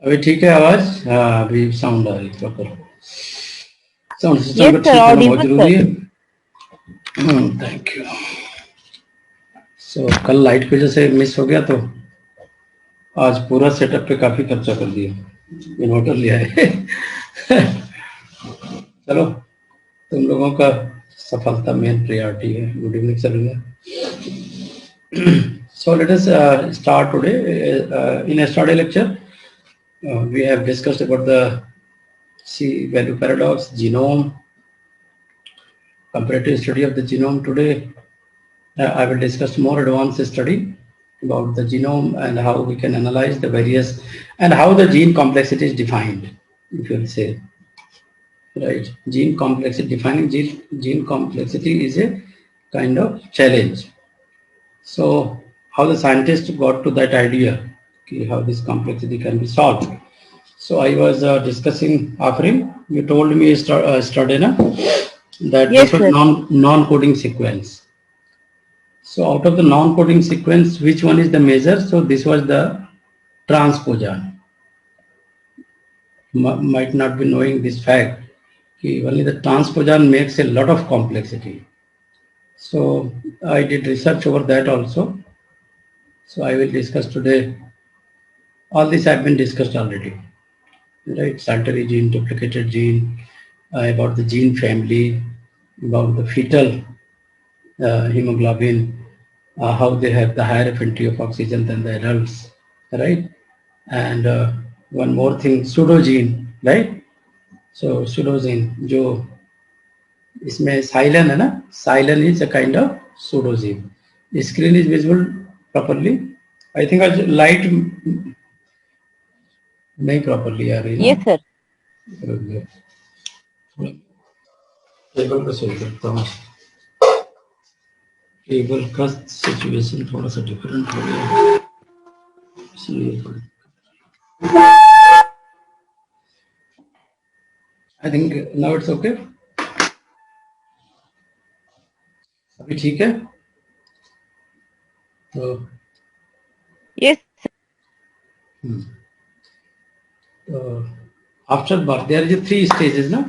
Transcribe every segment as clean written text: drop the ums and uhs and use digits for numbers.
अभी ठीक है आवाज? हाँ, अभी साउंड आ रही है प्रॉपर। साउंड सिस्टम Yes, का sir. ठीक होना बहुत Audible, sir. जरूरी है। Thank you. सो कल लाइट की वजह से मिस हो गया, तो आज पूरा सेटअप पे काफी खर्चा कर दिया, इन्वर्टर लिया है। चलो, तुम लोगों का सफलता मेन प्रायोरिटी है। Good evening sir. So let us start today. In yesterday's lecture, we have discussed about the C value paradox, genome, comparative study of the genome. Today, I will discuss more advanced study about the genome and how we can analyze the various and how the gene complexity is defined. If you will say, right, gene complexity, defining gene complexity is a kind of challenge. So how the scientists got to that idea, okay, how this complexity can be solved. So I was discussing, Afrin, you told me yesterday na, that this Yes, was sir. non-coding sequence. So out of the non-coding sequence, which one is the measure? So this was the transposon. Might not be knowing this fact. Only the transposon makes a lot of complexity. So I did research over that also. So I will discuss today. All these have been discussed already, right? Saltary gene, duplicated gene, about the gene family, about the fetal hemoglobin, how they have the higher affinity of oxygen than the adults, right? And one more thing, pseudogene, right? So pseudogene, जो इसमें silane है ना, silane is a kind of pseudogene. The screen is visible properly. I think आज light नहीं properly आ रही ना. Yes, sir. Table पे सही करता हूँ. टेबल का सिचुएशन थोड़ा सा डिफरेंट हो गया, इसलिए I think now it's okay. अभी ठीक है. तो Yes, after birth there is 3 stages, no?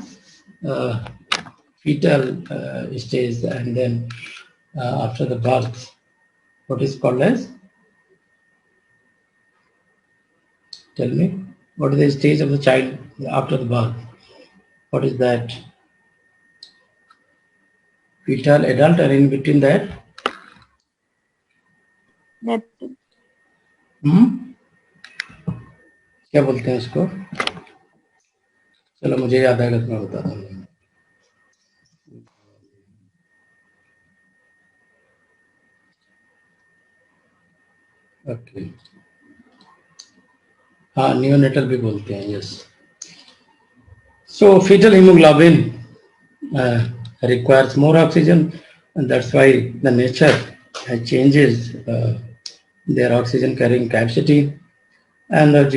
Fetal stage, and then after the birth, what is called as? Tell me, what is the stage of the child after the birth? What is that? Fetal, adult, and in between that? that क्या बोलते हैं उसको? चलो मुझे याद आएगा तो मैं बताता हूँ. ओके, हाँ, नियोनेटल भी बोलते हैं. Yes. So fetal hemoglobin requires more oxygen, and that's why the nature changes their oxygen carrying capacity. And about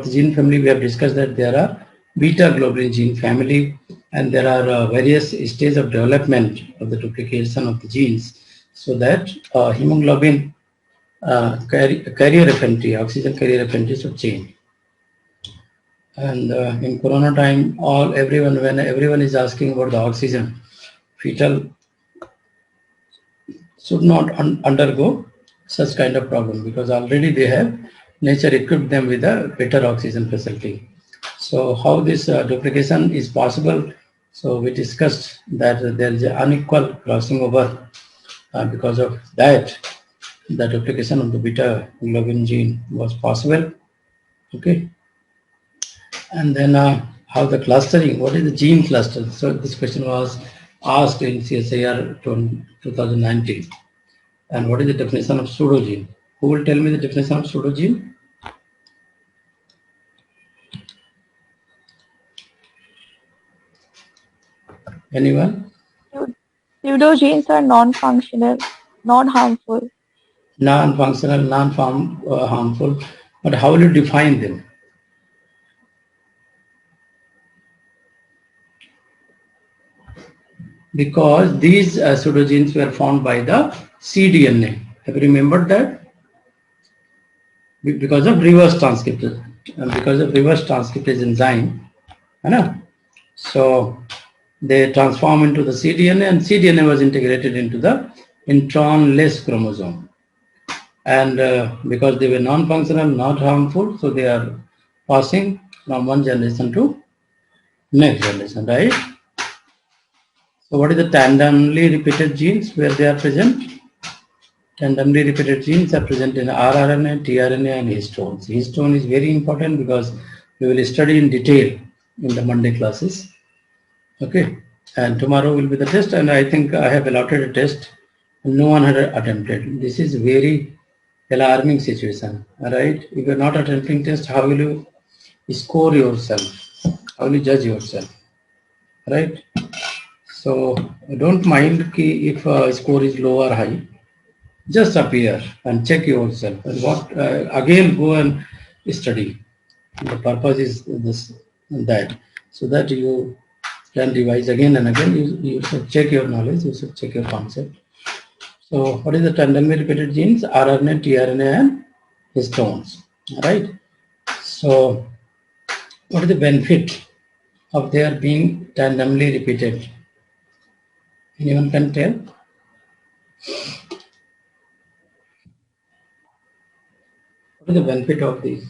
the gene family, we have discussed that there are beta globulin gene family, and there are various stages of development of the duplication of the genes, so that hemoglobin carrier affinity, oxygen carrier affinity should change. And in corona time, when everyone is asking about the oxygen, fetal should not undergo such kind of problem, because already they have nature equipped them with a better oxygen facility. So how this duplication is possible? So we discussed that there is an unequal crossing over, because of that the duplication of the beta globin gene was possible. Okay. And then how the clustering, what is the gene cluster? So this question was asked in CSIR 2019. And what is the definition of pseudogene? Who will tell me the definition of pseudogene? Anyone? pseudogenes are non-functional, not harmful. Non-functional, non-harmful. But how will you define them? Because these pseudogenes were found by the cDNA. Have you remembered that? because of reverse transcriptase, enzyme, है ना? So they transform into the cDNA, and cDNA was integrated into the intron-less chromosome. And because they were non-functional, not harmful, so they are passing from one generation to next generation, right? So what is the tandemly repeated genes where they are present? Tandemly repeated genes are present in rRNA, tRNA, and histones. Histone is very important because we will study in detail in the Monday classes. Okay, and tomorrow will be the test, and I think I have allotted a test. No one had attempted. This is very alarming situation. All right, if you are not attempting test, how will you score yourself? How will you judge yourself? Right. So don't mind if score is low or high. Just appear and check yourself, and what again go and study. The purpose is this that, so that you can revise again and again. You should check your knowledge. You should check your concept. So what is the tandemly repeated genes? rRNA, tRNA, and histones. Right. So what is the benefit of their being tandemly repeated? Anyone can tell? What is the benefit of these?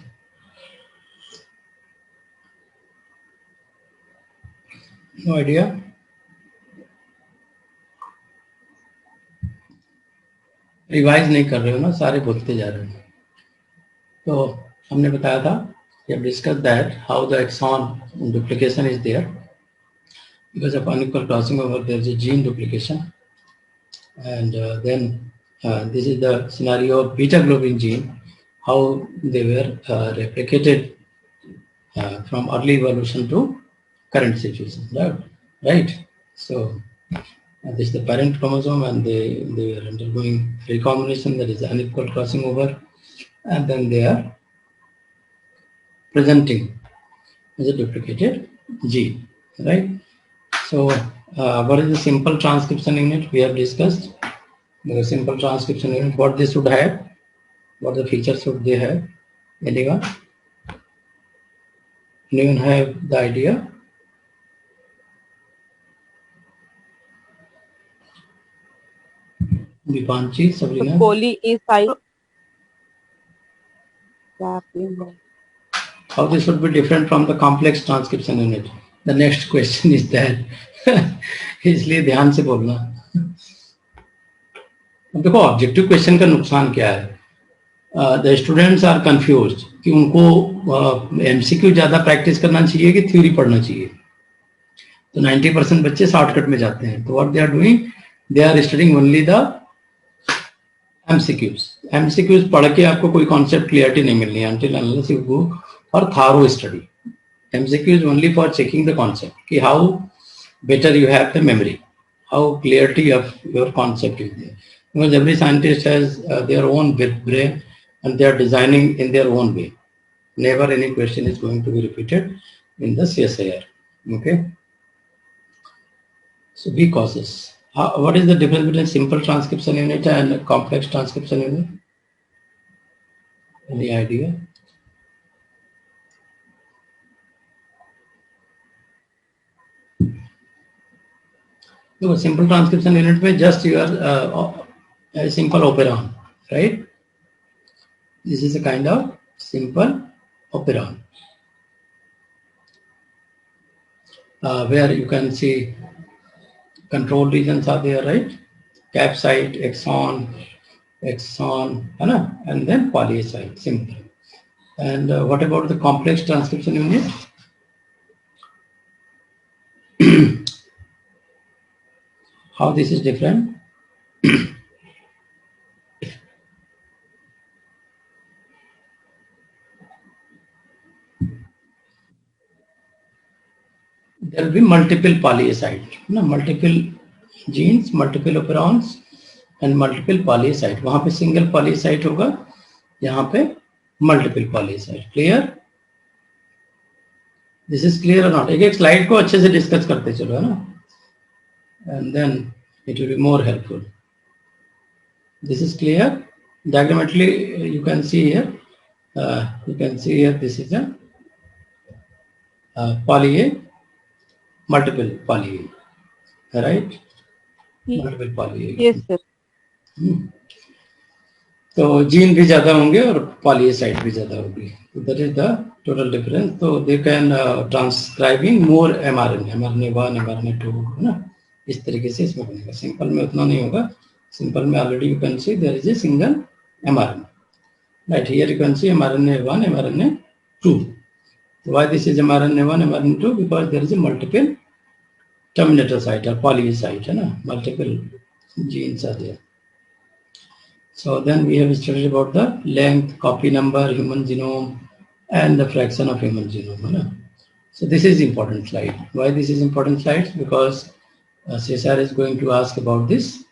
No idea. Revise नहीं कर रहे हो ना, सारे बोलते जा रहे हैं. तो हमने बताया था, we have discussed that how the exon duplication is there because of unequal crossing over. There is a gene duplication, and then this is the scenario of beta globin gene, how they were replicated from early evolution to current situation, right? So this is the parent chromosome, and they are undergoing recombination, that is unequal crossing over, and then they are presenting as a duplicated gene, right? So what is the simple transcription unit? We have discussed the simple transcription unit, what they should have, what the features should they have. Anyone have the idea? Vipanchi, Sabrina? How this would be different from the complex transcription unit? The next question is that. इसलिए ध्यान से बोलना. अब देखो objective question का नुकसान क्या है. द स्टूडेंट्स आर कंफ्यूज्ड कि उनको एमसीक्यू ज्यादा प्रैक्टिस करना चाहिए कि थ्योरी पढ़ना चाहिए. तो 90% बच्चे शॉर्टकट में जाते हैं. तो what they are doing, they are studying only the MCQs. MCQs पढ़ के आपको कोई कॉन्सेप्ट क्लियरिटी नहीं मिलनी है until unless you go for thorough study. MCQ is only for checking the concept, ki how better you have the memory, how clarity of your concept is there. Because every scientist has their own brain and they are designing in their own way. Never any question is going to be repeated in the CSIR. Okay. So be cautious. What is the difference between simple transcription unit and complex transcription unit? Any idea? So simple transcription unit में just your a simple operon, right? This is a kind of simple operon where you can see control regions are there, right? Cap site, exon, and then poly site, simple. And what about the complex transcription unit? How this is different? There will be multiple polyacide, multiple genes, multiple operons, and multiple polyacide. वहाँ पे single polyacide होगा, यहाँ पे multiple polyacide. Clear? This is clear or not? एक slide को अच्छे से discuss करते चलो, है ना? And then it will be more helpful. This is clear. Diagrammatically, you can see here You can see here this is a poly A, multiple poly A, right? Multiple poly A. Yes, sir. तो gene भी ज्यादा होंगे और पॉलीसाइट भी ज्यादा होगी, that is the total difference. तो they can transcribing more mRNA, mRNA 1, mRNA 2, है ना, इस तरीके से इसमें बनेगा. सिंपल में उतना नहीं होगा. सिंपल में already you can see there is a single mRNA, right. Here you can see mRNA 1, mRNA 2. Why this is mRNA 1, mRNA 2? Because there is a multiple terminator site or poly site, है ना, multiple genes are there. So then we have studied about the length, copy number, human genome, and the fraction of human genome, है ना. So this is important slide. Why this is important slide? Because CSR is going to ask about this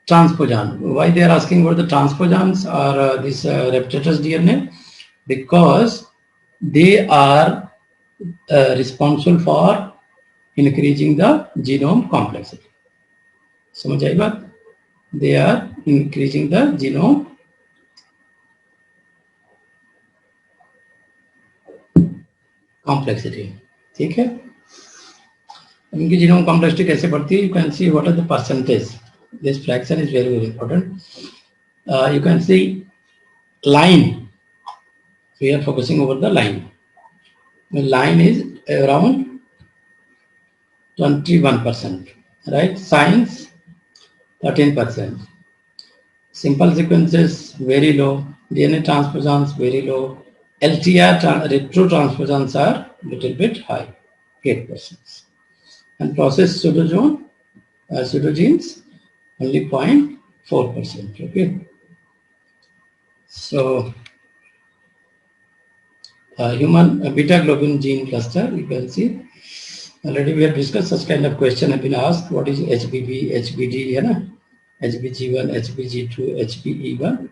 transposon. Why they are asking about the transposons or this replicators DNA? Because they are responsible for increasing the genome complexity. समझ आई बात? They are increasing the genome complexity. ठीक है. इनकी genome complexity कैसे बढ़ती है? You can see what are the percentage. This fraction is very very important. You can see line. We are focusing over the line. The line is around 21%, right? Science 13%. Simple sequences very low. DNA transposons very low. LTR retro transposons are little bit high, 8%. And process pseudogenes only 0.4%. Okay. So human beta globin gene cluster, you can see already we have discussed such kind of question have been asked. What is HBB, HBG, है ना, HBG1, HBG2, HBE1.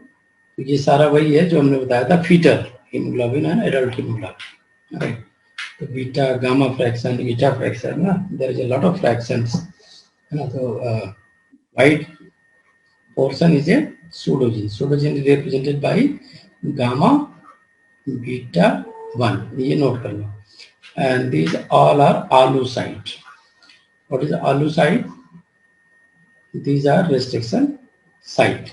तो ये सारा वही है जो हमने बताया था, फीटर हीमोग्लोबिन है ना, एडल्ट हीमोग्लोबिन, राइट. तो beta, gamma fraction, eta fraction ना, there is a lot of fractions, है ना. तो white portion is a pseudogen. Pseudogen is represented by gamma, beta 1. ये नोट कर लो. And these all are ALU site. What is ALU site? These are restriction site.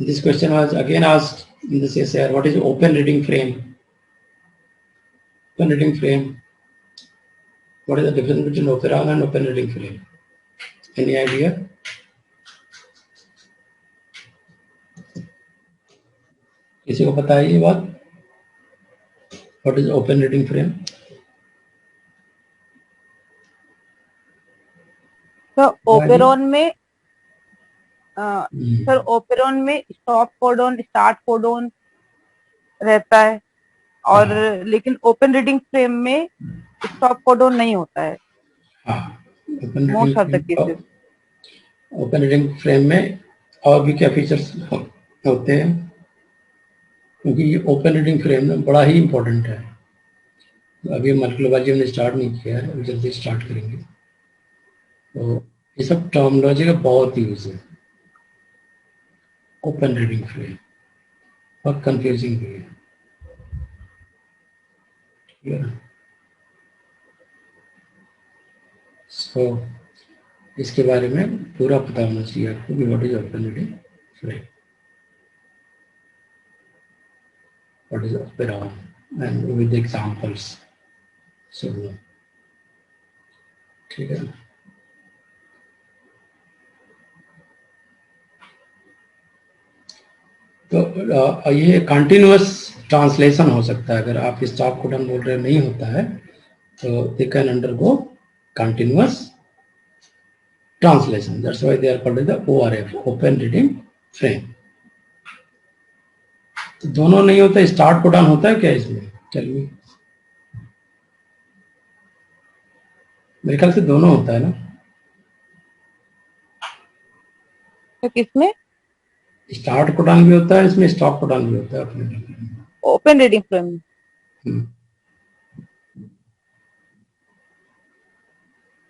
This question was again asked in the CSIR. What is open reading frame? Open reading frame. What is the difference between operon and open reading frame? Any idea? किसी को पता है ये बात? What is open reading frame? तो operon में sir operon में stop codon, start codon रहता है, और लेकिन ओपन रीडिंग फ्रेम में स्टॉप कोडॉन नहीं होता है. Most of the cases open reading frame में और भी क्या फीचर्स होते हैं? क्योंकि ये ओपन रीडिंग फ्रेम ना बड़ा ही इंपॉर्टेंट है. अभी मॉलिक्यूलर बायोलॉजी हमने स्टार्ट नहीं किया है, अभी जल्दी स्टार्ट करेंगे. तो ये सब टर्मिनोलॉजी का बहुत यूज है. ओपन रीडिंग फ्रेम बहुत कंफ्यूजिंग भी है. सो इसके बारे में पूरा पता होना चाहिए आपको कि what is open reading frame, what is operon, and with examples. So ठीक है. तो ये कंटिन्यूअस ट्रांसलेशन हो सकता है. अगर आप स्टॉप कोडन बोल रहे नहीं होता है तो they can undergo continuous translation. That's why they are called the ORF, open reading frame. तो दोनों नहीं होता, स्टार्ट कोडन होता है क्या इसमें? चलिए, मेरे ख्याल से दोनों होता है ना. तो किसमें स्टार्ट कोडन भी होता है, इसमें स्टॉप कोडन भी होता है अपने. ओपन रीडिंग फ्रेम में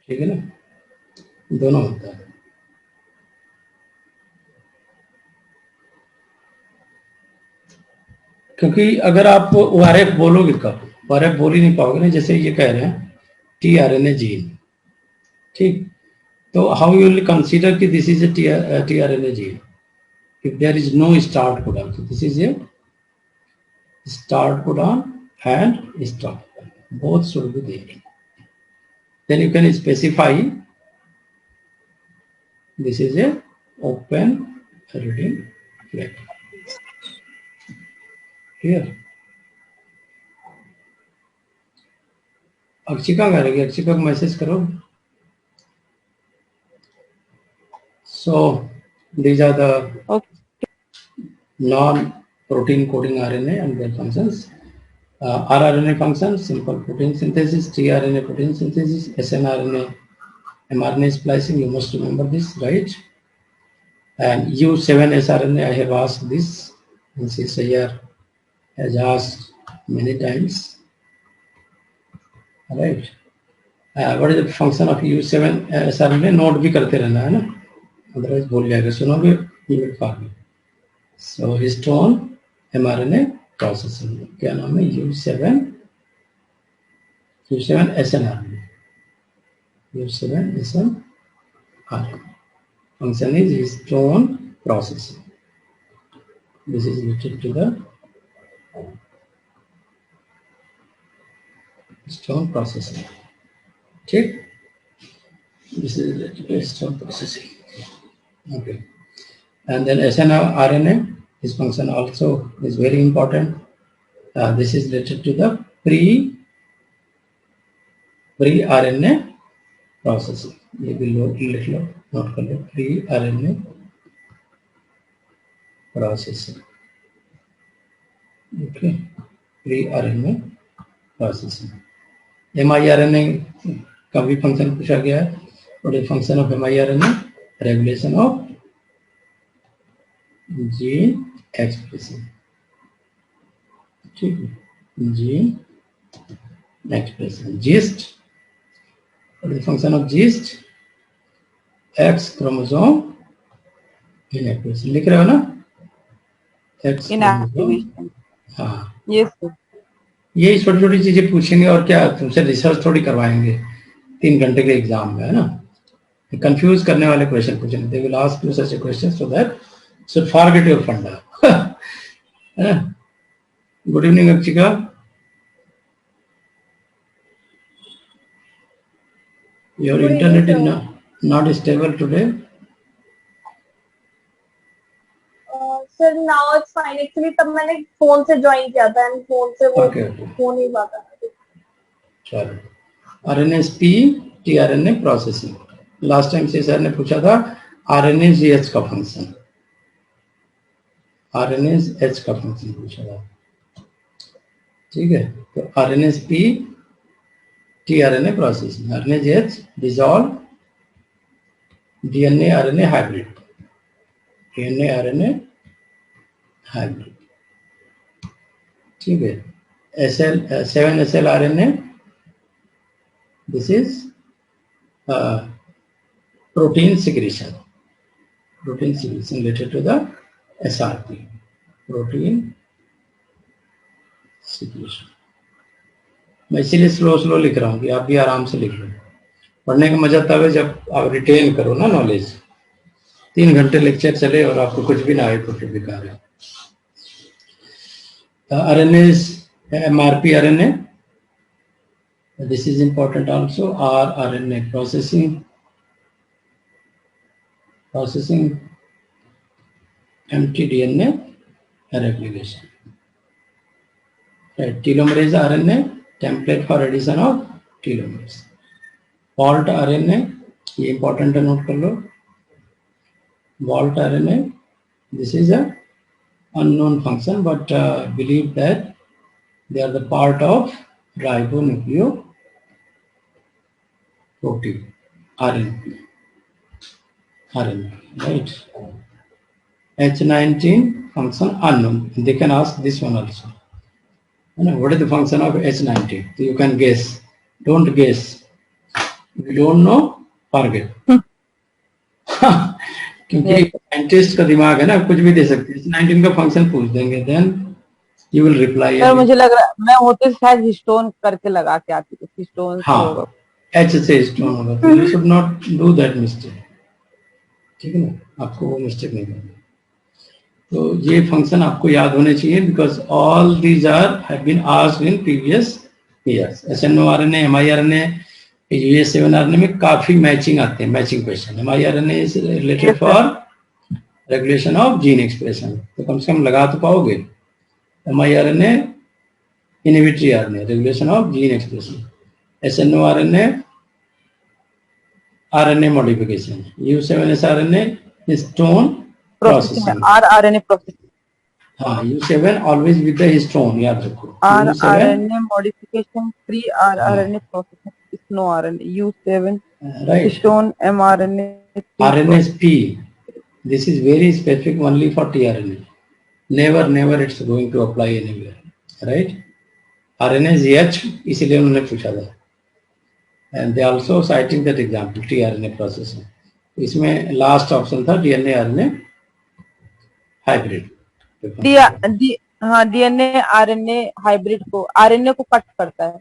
ठीक है ना, दोनों होता है. क्योंकि अगर आप ORF बोलोगे कब, ORF बोल ही नहीं पाओगे ना, जैसे ये कह रहे हैं tRNA जीन, ठीक, तो हाउ यू विल कंसीडर कि this is a tRNA gene if there is no start codon? So this is a start codon and stop codon. Both should be there. Then you can specify this is a open reading flag. Here. Akshika करेगी, अक्षिका को message करो. So these are the non-protein coding RNA and their functions. rRNA function, simple protein synthesis, tRNA protein synthesis, snRNA, mRNA splicing, you must remember this, right? And U7sRNA, I have asked this, and Sayyar has asked many times. All right. What is the function of U7sRNA? Note भी करते रहना है ना, otherwise भूल जाएगा, सुनोगे you will forget. So histone mRNA processing, क्या नाम है? U7SNRNA. U7SNRNA. Function is histone processing. This is related to the histone processing. ठीक? This is related to histone processing. Okay. And then snRNA, this function also is very important. This is related to the pre-RNA processing. ये भी लिख लो, note कर लो, pre-RNA processing. Okay, pre-RNA processing. miRNA का भी function पूछा गया है. What is the function of miRNA? Regulation of gene expression. Gene expression. GIST. What is the function of GIST? X chromosome inactivation. लिख रहे हो ना? X inactivation. हाँ. Yes sir. ये छोटी छोटी चीजें पूछेंगे और क्या तुमसे रिसर्च थोड़ी करवाएंगे 3 घंटे के एग्जाम में, है ना? कंफ्यूज करने वाले क्वेश्चन पूछेंगे. They will ask you such a question so that should forget your funda. Good evening, Akshika. Your internet is not stable today. Sir, now it's fine. Actually, तब मैंने फोन से join किया था and phone से वो phone ही बात है. चलो. RNSP tRNA processing. Last time से सर ने पूछा था RNase-H का फंक्शन. RNase-H का फंक्शन पूछा था. ठीक है, तो RNSP tRNA processing. RNase-H dissolve DNA RNA hybrid. DNA RNA hybrid. ठीक है. 7SL RNA. This is protein secretion. Protein secretion related to the SRP. Protein secretion. मैं इसीलिए स्लो लिख रहा हूँ कि आप भी आराम से लिख लो. पढ़ने का मजा तब है जब आप रिटेन करो ना नॉलेज. 3 घंटे लेक्चर चले और आपको कुछ भी ना आए तो फिर बेकार है. RNase, MRP RNA. This is important also. rRNA processing mtDNA replication. Right. Telomerase RNA, template for addition of telomeres. Vault RNA, ये important है, note कर लो. Vault RNA, this is a unknown function, but believe that they are the part of ribonucleoprotein RNA, right? H19 function unknown. They can ask this one also. What is the function of H19? So you can guess. Don't guess. If you don't know, forget. क्योंकि scientist का दिमाग है ना, कुछ भी दे सकते हैं. H19 का फंक्शन पूछ देंगे, then You will reply. Sir मुझे लग रहा मैं होते शायद हिस्टोन करके लगा के आती थी, हिस्टोन से होगा। हाँ, H से हिस्टोन होगा, तो you should not do that mistake. ठीक है ना, आपको वो मिस्टेक नहीं करनी। तो ये फंक्शन आपको याद होने चाहिए, because all these are have been asked in previous years. SNO-RNA, mRNA, UAS7-RNA में काफी मैचिंग आते हैं, matching question. mRNA is related for regulation of gene expression, तो कम से कम लगा तो पाओगे। mRNA inhibitory RNA, regulation of gene expression. SNO-RNA RNA modification. U7S-RNA histone processing. rRNA processing. हाँ, U7 always with the histone, याद रखो। rRNA modification, pre rRNA processing, sno RNA, U7 right, histone mRNA RNSP. This is very specific only for tRNA. Never it's going to apply anywhere, right? RNA is H, इसीलिए उन्होंने पूछा था। And they also citing that example, tRNA processing. इसमें last option था DNA RNA hybrid. हाँ, DNA RNA hybrid को, RNA को cut करता है।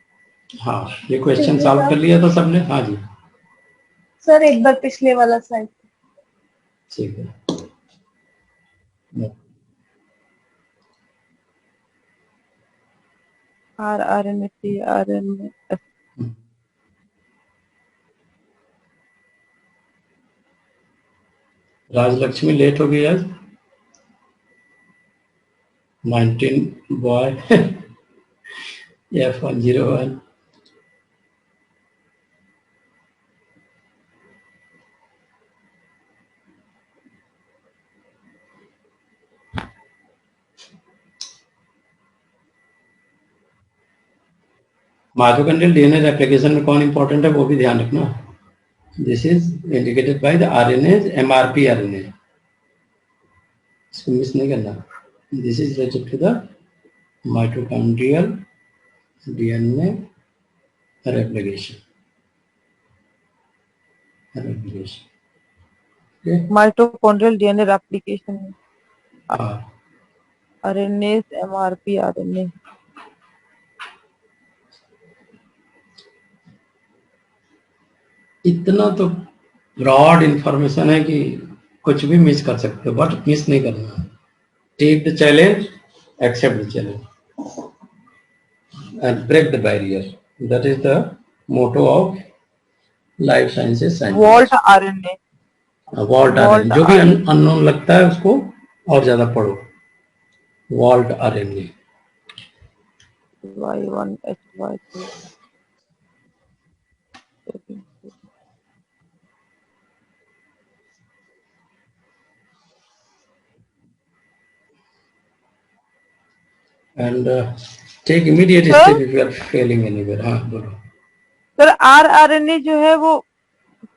हाँ, ये क्वेश्चन सॉल्व कर लिया था सबने? हाँ जी सर, एक बार पिछले वाला साइड। ठीक है। rRNA, tRNA। राजलक्ष्मी लेट हो गई आज। 19 boy F101। Mitochondrial DNA replication में कौन इंपॉर्टेंट है वो भी ध्यान रखना। This is indicated by the RNA, MRP RNA, इसको मिस नहीं करना। This is related to the mitochondrial DNA replication. Mitochondrial DNA replication, हाँ, RNA, MRP RNA। इतना तो ब्रॉड इंफॉर्मेशन है कि कुछ भी मिस कर सकते हो, बट मिस नहीं करना। Take the challenge, accept the challenge and break the barrier. That is the motto of life sciences. Vault RNA, vault RNA, जो भी अननोन लगता है उसको और ज्यादा पढ़ो। Vault RNA, Y1HY2। and take immediate step if you are failing anywhere। हाँ बोलो सर। rRNA जो है वो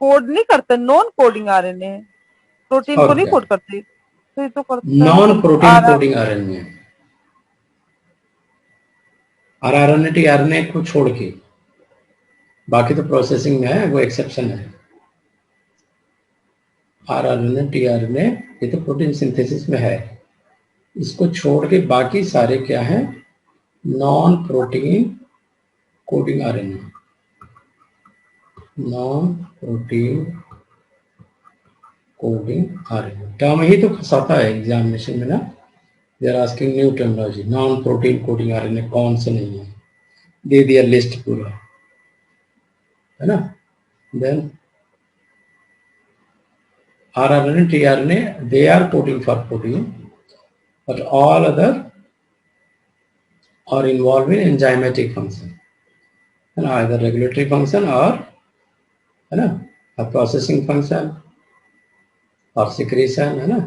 कोड नहीं करते, नॉन कोडिंग RNA है, प्रोटीन को नहीं कोड करते, तो ये तो करता है non protein coding RNA। RNA tRNA को छोड़ के बाकी तो प्रोसेसिंग में है, वो एक्सेप्शन है। RNA tRNA ये तो प्रोटीन सिंथेसिस में है, इसको छोड़ के बाकी सारे क्या है? Non protein coding RNA। Non protein coding RNA term ही तो फंसाता है एग्जामिनेशन में ना। They are asking new terminology. Non protein coding RNA कौन से नहीं है, दे दिया लिस्ट पूरा, है ना। Then RNA tRNA they are coding for protein, but all other are involved in enzymatic function, है ना, either regulatory function or है ना a processing function or secretion, है ना।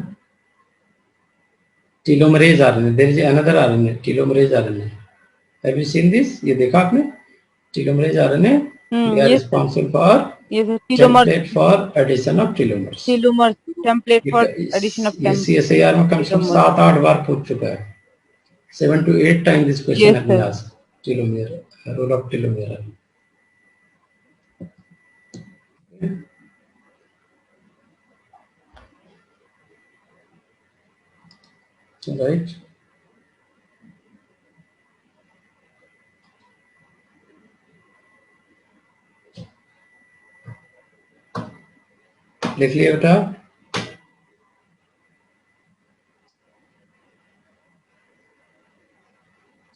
telomerase RNA, there is another RNA telomerase RNA, have you seen this? ये देखा आपने? telomerase RNA they are responsible for template for addition of telomers। template for addition of ये CSIR में कम से कम 7-8 बार पूछ चुका है। 7 to 8 times this question has been asked। telomere, role of telomere। right, लिख लिया बेटा?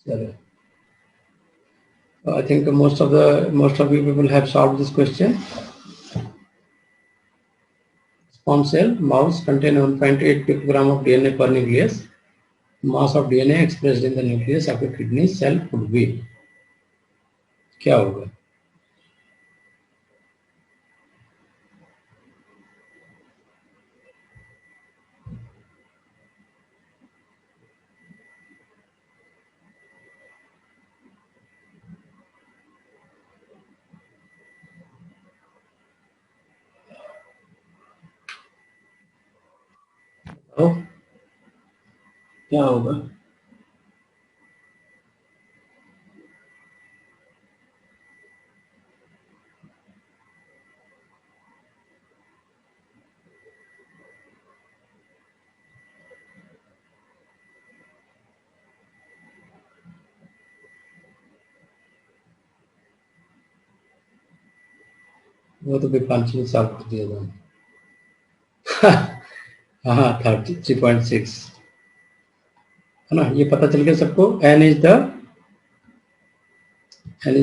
चलो, I think most of you people have solved this question. Sperm cell, mouse contain 1.8 picogram of DNA per nucleus. Mass of DNA expressed in the nucleus of a kidney cell would be, क्या होगा? तो क्या होगा? वो तो विपांशी ने solve कर दिया था। हाँ 33.6 है ना, ये पता चल गया सबको। n is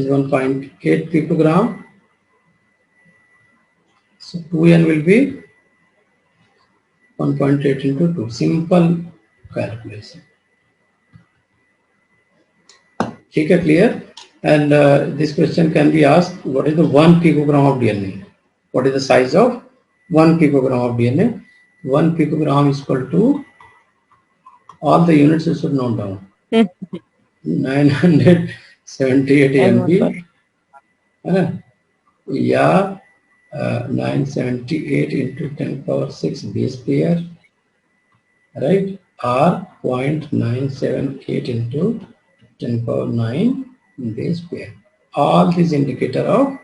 1.8 picogram, so 2n will be 1.8 into 2. Simple calculation. ठीक है, clear? And this question can be asked, what is the 1 picogram of DNA? What is the size of 1 picogram of DNA? 1 picogram is equal to, all the units you should note down. 978 MB है ना, या 978 into 10 power 6 base pair, right? Or 0.978 into 10 power 9 base pair. All these indicator of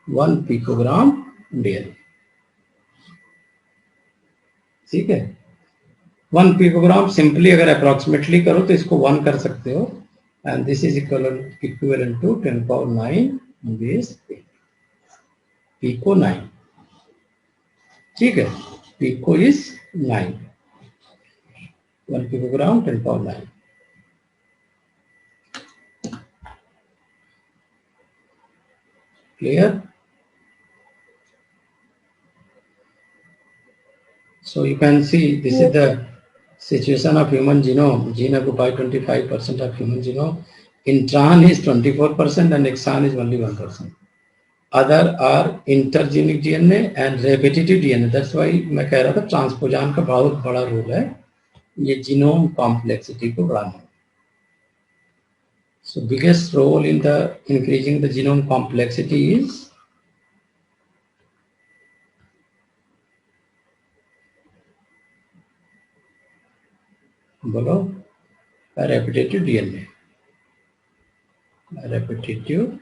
1 picogram DNA. ठीक है, 1 picogram simply अगर approximately करो तो इसको 1 कर सकते हो, and this is equivalent to 10 power 9 base pair. Pico 9. ठीक है, pico is 9. 1 picogram 10 power 9. Clear? So you can see this is the situation of human genome. Gene occupy 25% of human genome. Intron is 24% and exon is only 1%. Other are intergenic DNA and repetitive DNA. That's why मैं कह रहा था ट्रांसपोजान का बहुत बड़ा role है ये genome complexity को बढ़ाने में. So biggest role in the increasing the genome complexity is बोलो repetitive DNA. Repetitive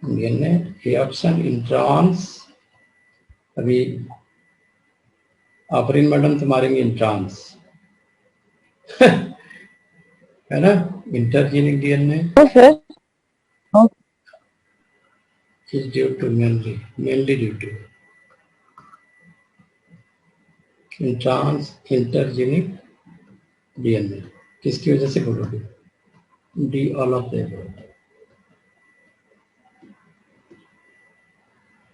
DNA, ये ऑप्शन इंट्रॉन्स. अभी आफरीन मैडम तुम्हारे में इंट्रॉन्स है ना. Intergenic DNA is due to mainly due to introns intergenic DNA. किसकी वजह से बोलोगे? डी ऑल ऑफ द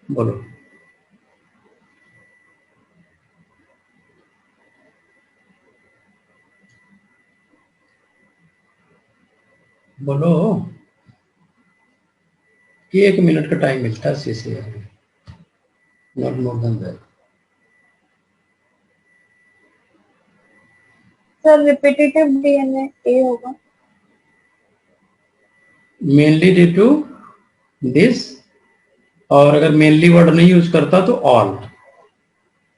बोलो. बोलो, 1 मिनट का टाइम मिलता है सीसी, not more than that. Sir repetitive DNA A होगा. मेनली ड्यू टू दिस, और अगर मेनली वर्ड नहीं यूज करता तो ऑल.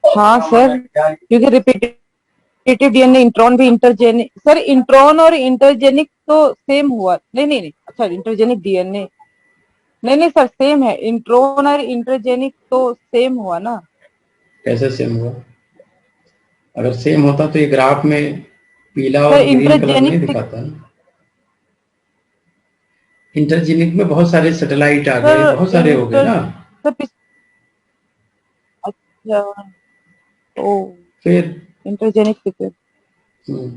हाँ सर, क्योंकि रिपीटेटिव डीएनए इंट्रॉन भी इंटरजेनिक. सर इंट्रॉन और इंटरजेनिक तो सेम हुआ. नहीं अच्छा, इंटरजेनिक डीएनए नहीं सर सेम है. इंट्रॉन और इंटरजेनिक तो सेम हुआ ना. कैसे सेम हुआ? अगर सेम होता तो ये ग्राफ में पीला और ग्रीन कलर नहीं दिखाता ना. इंटरजेनिक में बहुत सारे सैटेलाइट आ गए, बहुत सारे हो गए ना. ओ फिर इंटरजेनिक फीचर हम्म,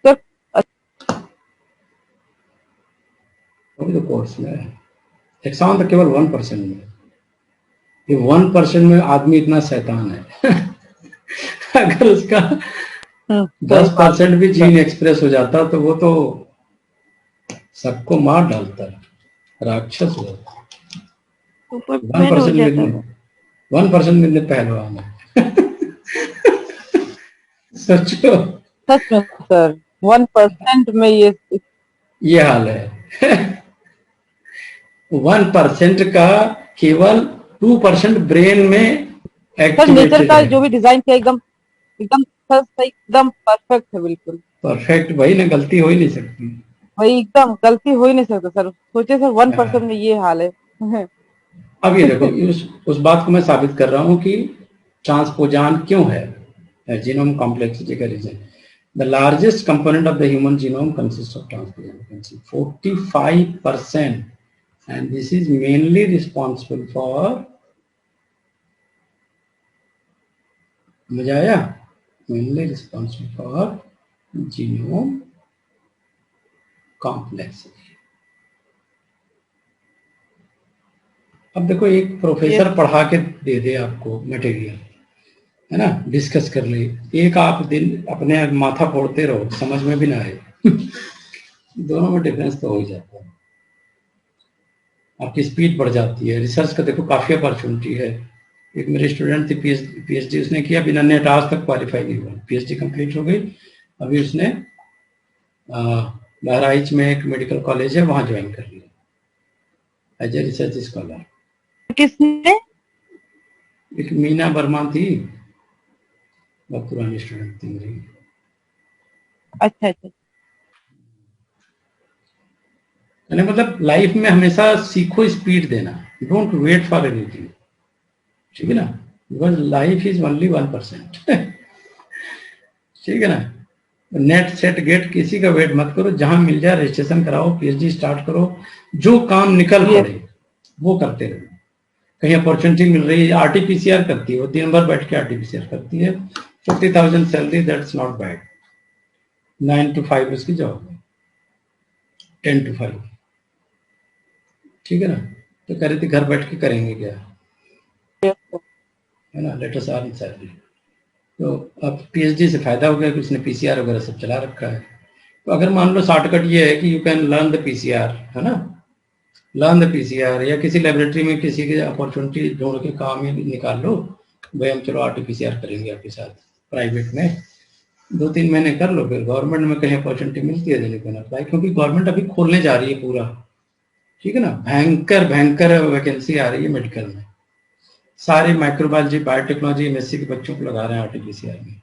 सर। अभी तो कोर्स में है, एग्जाम तो केवल 1% में। ये 1% में आदमी इतना शैतान है अगर उसका सही बात 10% भी जीन एक्सप्रेस हो जाता तो वो तो सबको मार डालता है, राक्षस हो जाता। सुपर वन मैन हो परसेंट जाता में वो। 1% में पहलवान है सोचो, सच में सर 1% में ये हाल है 1% का केवल 2% ब्रेन में सर नेचर एक्टिवेटेड का है। जो भी डिजाइन किया एकदम एकदम सर सही एकदम परफेक्ट है बिल्कुल। परफेक्ट भाई ना, गलती हो ही नहीं सकती। वही एकदम गलती हो ही नहीं सकता सर, सोचिए सर 1% हाँ, में ये हाल है अब ये देखो, उस बात को मैं साबित कर रहा हूं कि ट्रांसपोजान क्यों है जीनोम कॉम्प्लेक्सिटी का reason. The largest component of the human genome consist of transposon 45%, and this is mainly responsible for, मजा आया, mainly responsible for genome complexity। अब देखो, एक यस प्रोफेसर पढ़ा के दे दे आपको मटेरियल, है ना, डिस्कस कर ले, एक आप दिन अपने माथा फोड़ते रहो, समझ में भी ना आए दोनों में डिफरेंस तो हो ही जाता है। आपकी स्पीड बढ़ जाती है। रिसर्च का देखो काफी अपॉर्चुनिटी है। एक मेरे स्टूडेंट थी, पीएचडी उसने किया, बिना नेट आज तक क्वालिफाई नहीं हुआ, पीएचडी कंप्लीट हो गई। अभी उसने बहराइच में एक मेडिकल कॉलेज है, वहां ज्वाइन कर लिया एज ए रिसर्च स्कॉलर। किसने? एक मीना वर्मा थी, बहुत पुरानी स्टूडेंट थी मेरी। अच्छा अच्छा यानी मतलब लाइफ में हमेशा सीखो स्पीड देना, डोंट वेट फॉर एनीथिंग, ठीक है ना, बिकॉज लाइफ इज ओनली 1% ठीक है ना। नेट सेट गेट किसी का वेट मत करो, जहां मिल जाए रजिस्ट्रेशन कराओ, पीएचडी स्टार्ट करो, जो काम निकल यस पड़े वो करते रहो। कहीं अपॉर्चुनिटी मिल रही है, आरटीपीसीआर करती है, वो दिन भर बैठ के आरटीपीसीआर करती है, 50,000 salary, that's not bad. 9 to 5 उसकी जॉब है, 10 to 5, ठीक है ना। तो कह रही थी घर बैठ के करेंगे क्या, यस है ना, लेट अस अर्न सैलरी। तो अब पीएचडी से फायदा हो गया कि उसने पीसीआर वगैरह सब चला रखा है। तो अगर मान लो शॉर्टकट ये है कि you can learn the PCR, है ना, लर्न द पीसीआर, या किसी लेबोरेटरी में किसी की अपॉर्चुनिटी ढूंढ के काम ही निकाल लो, भाई हम चलो आरटीपीसीआर करेंगे आपके साथ प्राइवेट में, 2-3 महीने कर लो, फिर गवर्नमेंट में कहीं अपॉर्चुनिटी मिलती है देने को ना अप्लाई, क्योंकि गवर्नमेंट अभी खोलने जा रही है पूरा, ठीक है ना, भयंकर भयंकर वैकेंसी आ रही है मेडिकल में। सारे माइक्रोबायोलॉजी बायोटेक्नोलॉजी एमएससी के बच्चों को लगा रहे हैं आरटीपीसीआर में।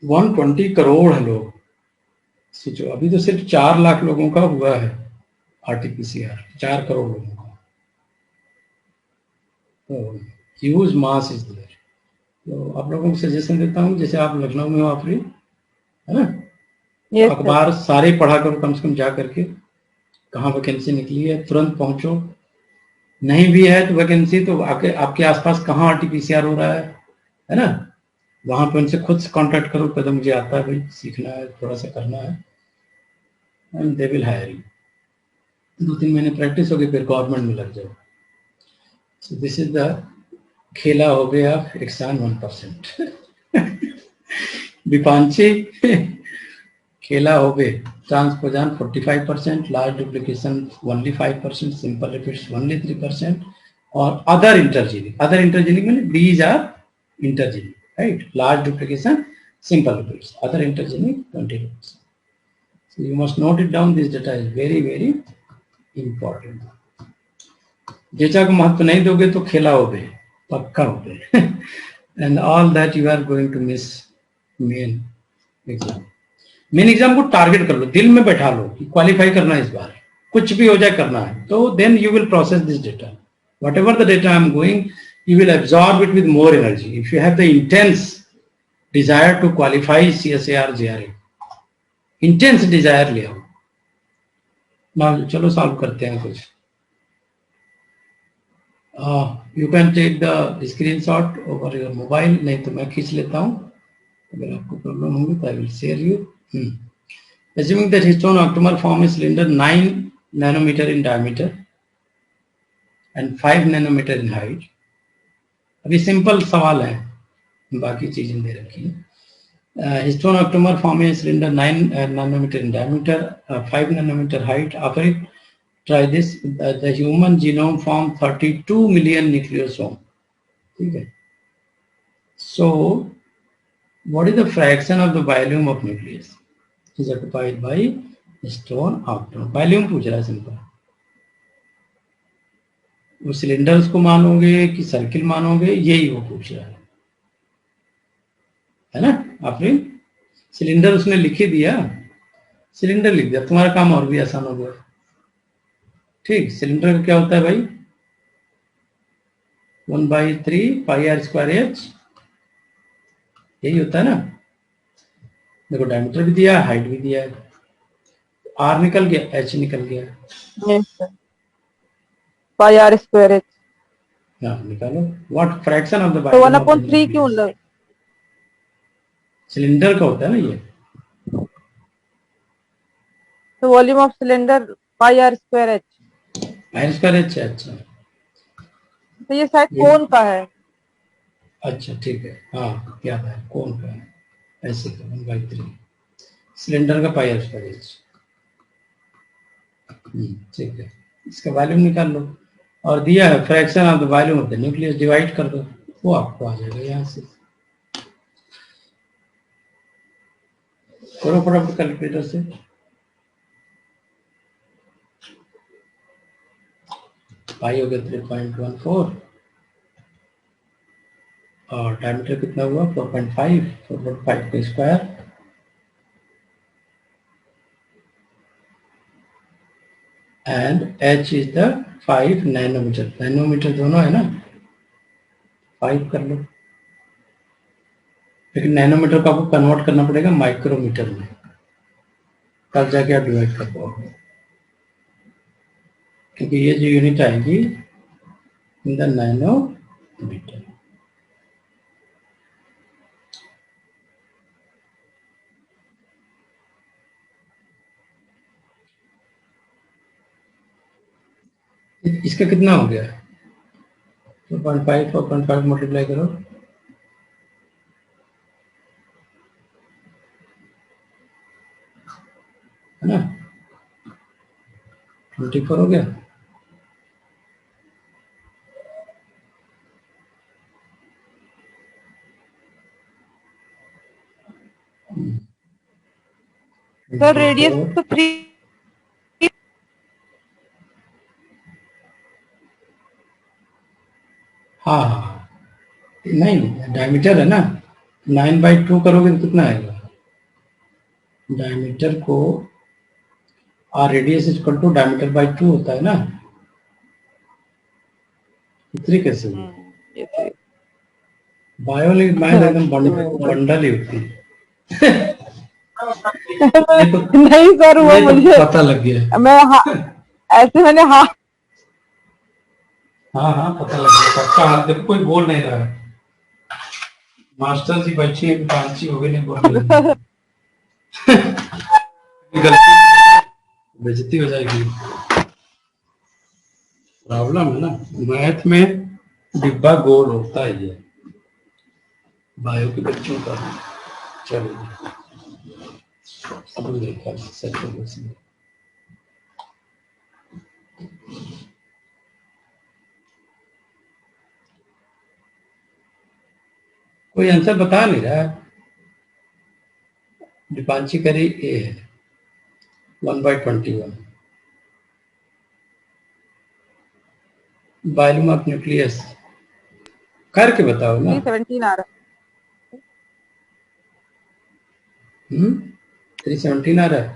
120 करोड़ है लोग, सोचो, अभी तो सिर्फ 4 लाख लोगों का हुआ है आरटीपीसीआर, 4 करोड़ लोगों का, तो ह्यूज मास इज देयर। तो आप लोगों को सजेशन देता हूँ, जैसे आप लखनऊ में हो आफरी, है ना, तो यस सर अखबार सारे पढ़ा करो कम से कम जा करके, कहाँ वैकेंसी निकली है तुरंत पहुंचो, नहीं भी है तो वैकेंसी तो आपके आसपास कहाँ आरटीपीसीआर हो रहा है ना, वहां पे उनसे खुद से कांटेक्ट करो, कदम मुझे आता है भाई, सीखना है, थोड़ा सा करना है, and they will hire you. 2-3 महीने प्रैक्टिस होगी, फिर गवर्नमेंट में लग जाओ। सो दिस इज द खेला हो गया एक्सान 1% विपांची खेला हो गए, transposon 45%, large duplication only 5%, simple repeats only 3%, और other intergenic mean these are intergenic, right, large duplication, simple repeats, other intergenic 20%। So you must note it down, this data is very very important। Data को महत्व नहीं दोगे तो खेला हो गए, पक्का हो गए and all that you are going to miss main exam. Main exam को टारगेट कर लो, दिल में बैठा लो कि क्वालिफाई करना है इस बार, कुछ भी हो जाए करना है, तो then you will process this data, whatever the data I am going, you will absorb it with more energy if you have the intense desire to qualify CSAR JRA, intense desire ले आओ ना। चलो solve करते हैं कुछ। You can take the screenshot over your mobile, नहीं तो मैं खींच लेता हूँ अगर आपको प्रॉब्लम होगी तो I will share you. Assuming that histone octamer form a cylinder 9 nanometer in diameter and 5 nanometer in height. अभी सिंपल सवाल है, बाकी चीजें दे रखी हैं. Histone octamer form a cylinder 9 nanometer in diameter, 5 nanometer height. After it, try this. The human genome form 32 million nucleosome. Okay. So, what is the fraction of the volume of nucleus is occupied by histone octamer? Volume पूछ रहा है simple. वो cylinders को मानोगे कि circle मानोगे, यही वो पूछ रहा है ना. आपने सिलेंडर उसने लिख ही दिया, सिलेंडर लिख दिया, तुम्हारा काम और भी आसान हो गया. ठीक, सिलेंडर का क्या होता है भाई? 1/3 पाई आर स्क्वायर एच, यही होता है ना. देखो डायमीटर भी दिया, हाइट भी दिया है, आर निकल गया, एच निकल गया. पाई आर स्क्वायर एच. हाँ निकालो. व्हाट फ्रैक्शन ऑफ द तो 1/3 क्यों लग? सिलेंडर का होता है ना ये. तो volume of cylinder pi r square h. R square h है. अच्छा, तो ये शायद कोन का है. अच्छा ठीक है, हाँ क्या है, कौन का है, ऐसे का 1/3 सिलेंडर का पाई आर स्क्वायर एच. ठीक है, इसका वॉल्यूम निकाल लो. और दिया है fraction of the volume of the nucleus, divide कर दो, वो आपको आ जाएगा. यहाँ से करो फटाफट कैलकुलेटर से. पाई हो गया 3.14 और डायमीटर कितना हुआ 4.5. 4.5 का square and h is the 5 nanometre. Nanometre दोनों है ना, 5 कर लो. लेकिन नैनोमीटर को आपको कन्वर्ट करना पड़ेगा माइक्रोमीटर में, तब जाके आप डिवाइड कर पाओगे, क्योंकि ये जो यूनिट आएगी इन द नैनोमीटर. इसका कितना हो गया? 4.5 4.5 मल्टीप्लाई करो, है ना, 24 हो गया. सर रेडियस तो 3. हाँ नहीं, डायमीटर है ना, 9/2 करोगे तो कितना आएगा? डायमीटर को और radius is equal to diameter by 2 होता है ना. इतनी कैसे हुई? बायोलॉजी मैथ एकदम बंडल ही होती है. नहीं सर, वो मुझे पता लग गया. मैं ऐसे मैंने हाँ पता लग गया. सबका हाथ देखो, कोई बोल नहीं रहा है. मास्टर जी बैठी है, पांची हो गई, नहीं बोल रही. गलती बेइज्जती हो जाएगी. प्रॉब्लम है ना, मैथ में डिब्बा गोल होता है ये, बायो के बच्चों का. चलो अब देखा सच में. कोई आंसर बता नहीं रहा है. दीपांशी करी ए है 1/21. वॉल्यूम ऑफ न्यूक्लियस करके बताओ ना. 317 आ रहा 317 आ रहा है.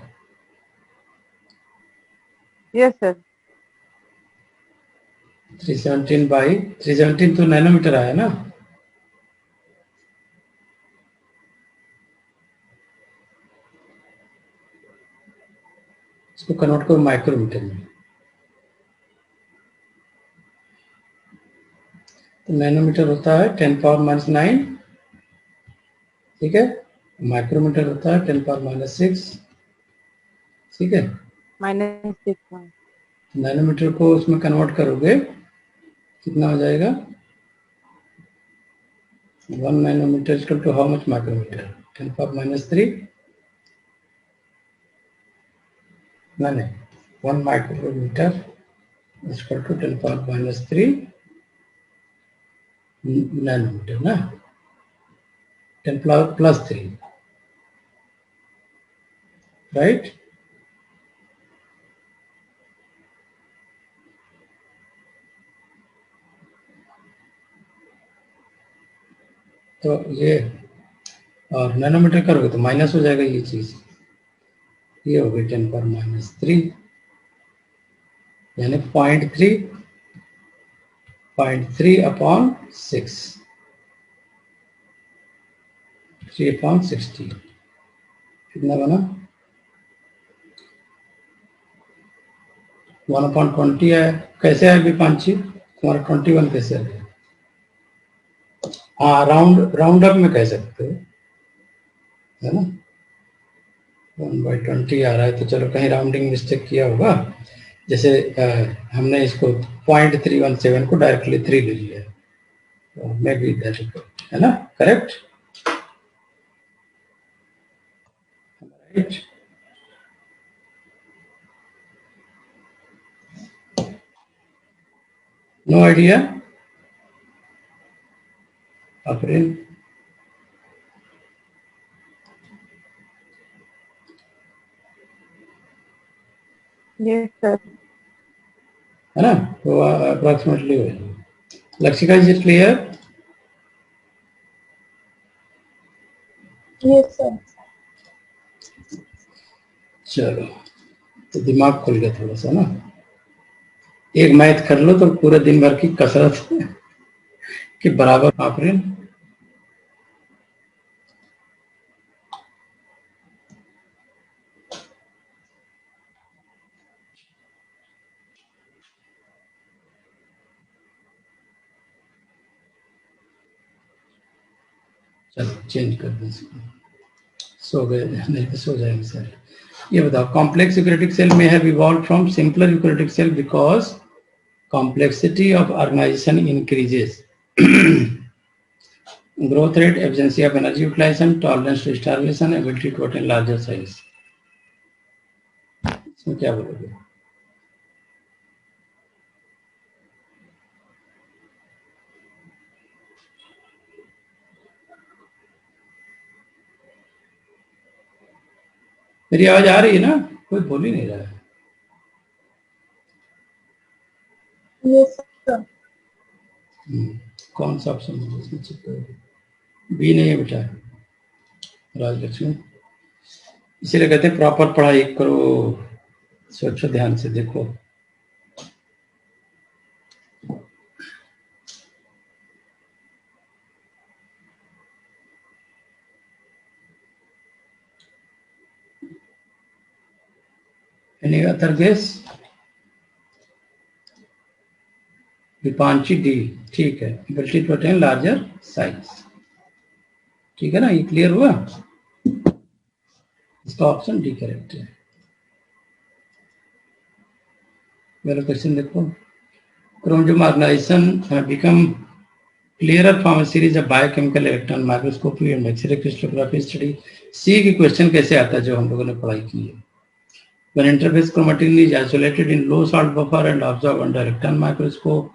Yes sir. 317 तो नैनोमीटर आया ना. इसको कन्वर्ट करो माइक्रोमीटर में. तो नैनोमीटर होता है 10⁻⁹, ठीक है। माइक्रोमीटर होता है 10⁻⁶, ठीक है। -6 नैनोमीटर को उसमें कन्वर्ट करोगे कितना हो जाएगा? 1 nanometre equal to how much micrometre? 10⁻⁻3, नहीं 1 माइक्रोमीटर इक्वल टू 10⁻⁻3 नैनोमीटर ना, 10+3, राइट। तो ये और नैनोमीटर करोगे तो माइनस हो जाएगा ये चीज, ये हो गई 10⁻⁻3 यानी 0.3/6, 3/60 कितना बना? 1/20 है। कैसे है विपांची तुम्हारा 21 कैसे है? हाँ, राउंड अप में कह सकते हो, है ना। 1/20 आ रहा है तो चलो कहीं राउंडिंग मिस्टेक किया होगा। जैसे हमने इसको 0.317 को डायरेक्टली 3 ले लिया, तो मे बी दैट है ना, correct, right. No idea April? Yes, sir. है ना, तो अप्रोक्सीमेटली हो जाएगा। Lakshika, is it clear? Yes sir. चलो, तो दिमाग खुल गया थोड़ा सा ना। एक मैथ कर लो तो पूरे दिन भर की कसरत के बराबर। अप्रिल चलो चेंज कर दें इसको, सो गए नहीं तो सो जाएंगे सर। ये बताओ, कॉम्प्लेक्स यूकैरियोटिक सेल में have evolved from simpler eukaryotic cell because complexity of organization increases, growth rate, efficiency of energy utilization, tolerance to starvation, ability to attain larger size। इसमें क्या बोलोगे? मेरी आवाज आ रही है ना? कोई बोल ही नहीं रहा है। Yes sir. कौन सा ऑप्शन है इसमें? चेक करो। बी नहीं है बेटा, राजलक्ष्मी। इसीलिए कहते हैं प्रॉपर पढ़ाई करो, सोचो ध्यान से, देखो। Any other guess? Vipanchi D, ठीक है, ability to attain larger size, ठीक है ना, ये क्लियर हुआ? इसका ऑप्शन डी करेक्ट है। मेरा क्वेश्चन देखो, chromosome organisation become clearer from a series of biochemical electron microscopy and X-ray crystallography study। सी की क्वेश्चन कैसे आता है जो हम लोगों ने पढ़ाई की है? When interface chromatin is isolated in low salt buffer and observed under electron microscope,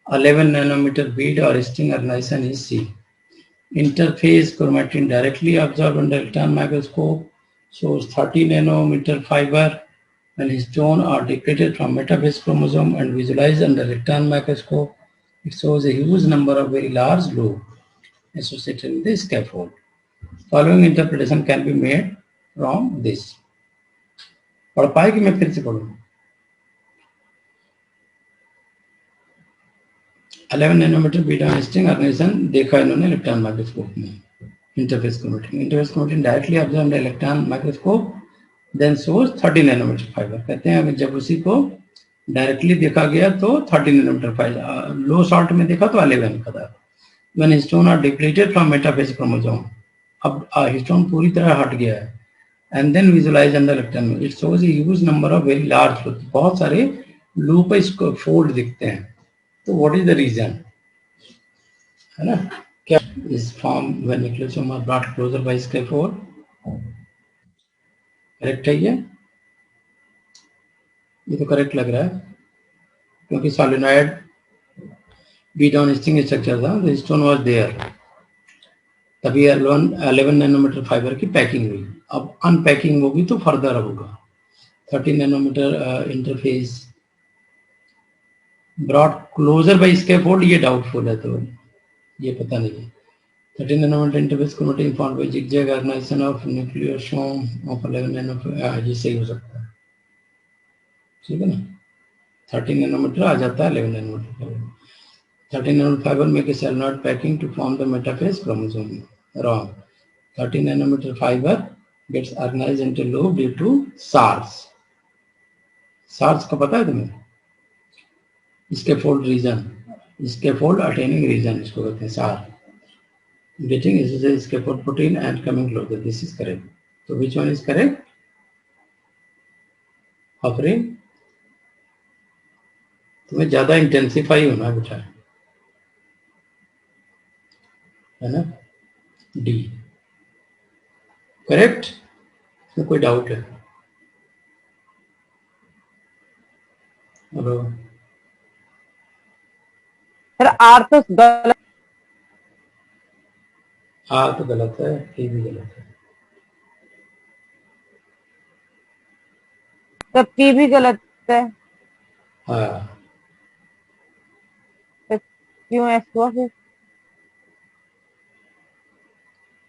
11 nanometer bead or string organization is seen। Interface chromatin directly observed under electron microscope shows 30 nanometer fiber and histone are depleted from metaphase chromosome and visualized under electron microscope. It shows a huge number of very large lobes associated with the scaffold। Following interpretation can be made from this। पढ़ पाए कि मैं फिर से पढ़ूं? 11 nanometre beta string organisation देखा इन्होंने electron microscope में। Interphase chromatin directly observe electron microscope then source 30 nanometre fibre. कहते हैं अगर जब उसी को डायरेक्टली देखा गया तो 30 नैनोमीटर फाइल, लो सॉल्ट में देखा तो 11 का था। When histone are depleted from metaphase chromosome, अब हिस्टोन पूरी तरह हट गया है, and then visualize under rectangle, it shows a huge number of very large loops, बहुत सारे लूपस फोल्ड दिखते हैं। तो what is the reason, है ना, क्या is formed when nucleosomes are brought closer by scaffold, correct है ये तो करेक्ट लग रहा है, क्योंकि solenoid be down sting structure था, हिस्टोन वाज देयर, तभी 11 नैनोमीटर फाइबर की पैकिंग हुई। अब अनपैकिंग होगी तो फर्दर होगा। 30 nanometre interphase brought closer by scaffold, ये डाउटफुल है, तो ये पता नहीं है। 30 nanometre interphase chromatin found by zigzag organisation of nucleosome of 11 nanometre, ये सही हो सकता है, ठीक है ना। 30 नैनोमीटर आ जाता है 11 nanometre. 30 nanometer fiber make a solenoid packing to form the metaphase chromosome. Wrong. 30 nanometer fiber gets organized into loop due to SARS. SARS का पता है तुम्हें? Scaffold region, scaffold attaining region इसको कहते हैं SAR. Getting is a scaffold protein and coming closer. This is correct. So which one is correct? Offering. तुम्हें ज्यादा intensify होना बेटा, है ना, डी करेक्ट, इसमें कोई डाउट है? हेलो सर आर तो गलत, हाँ तो गलत है, ए भी गलत है, तब पी भी गलत है, हाँ तो क्यों ऐसा हुआ फिर?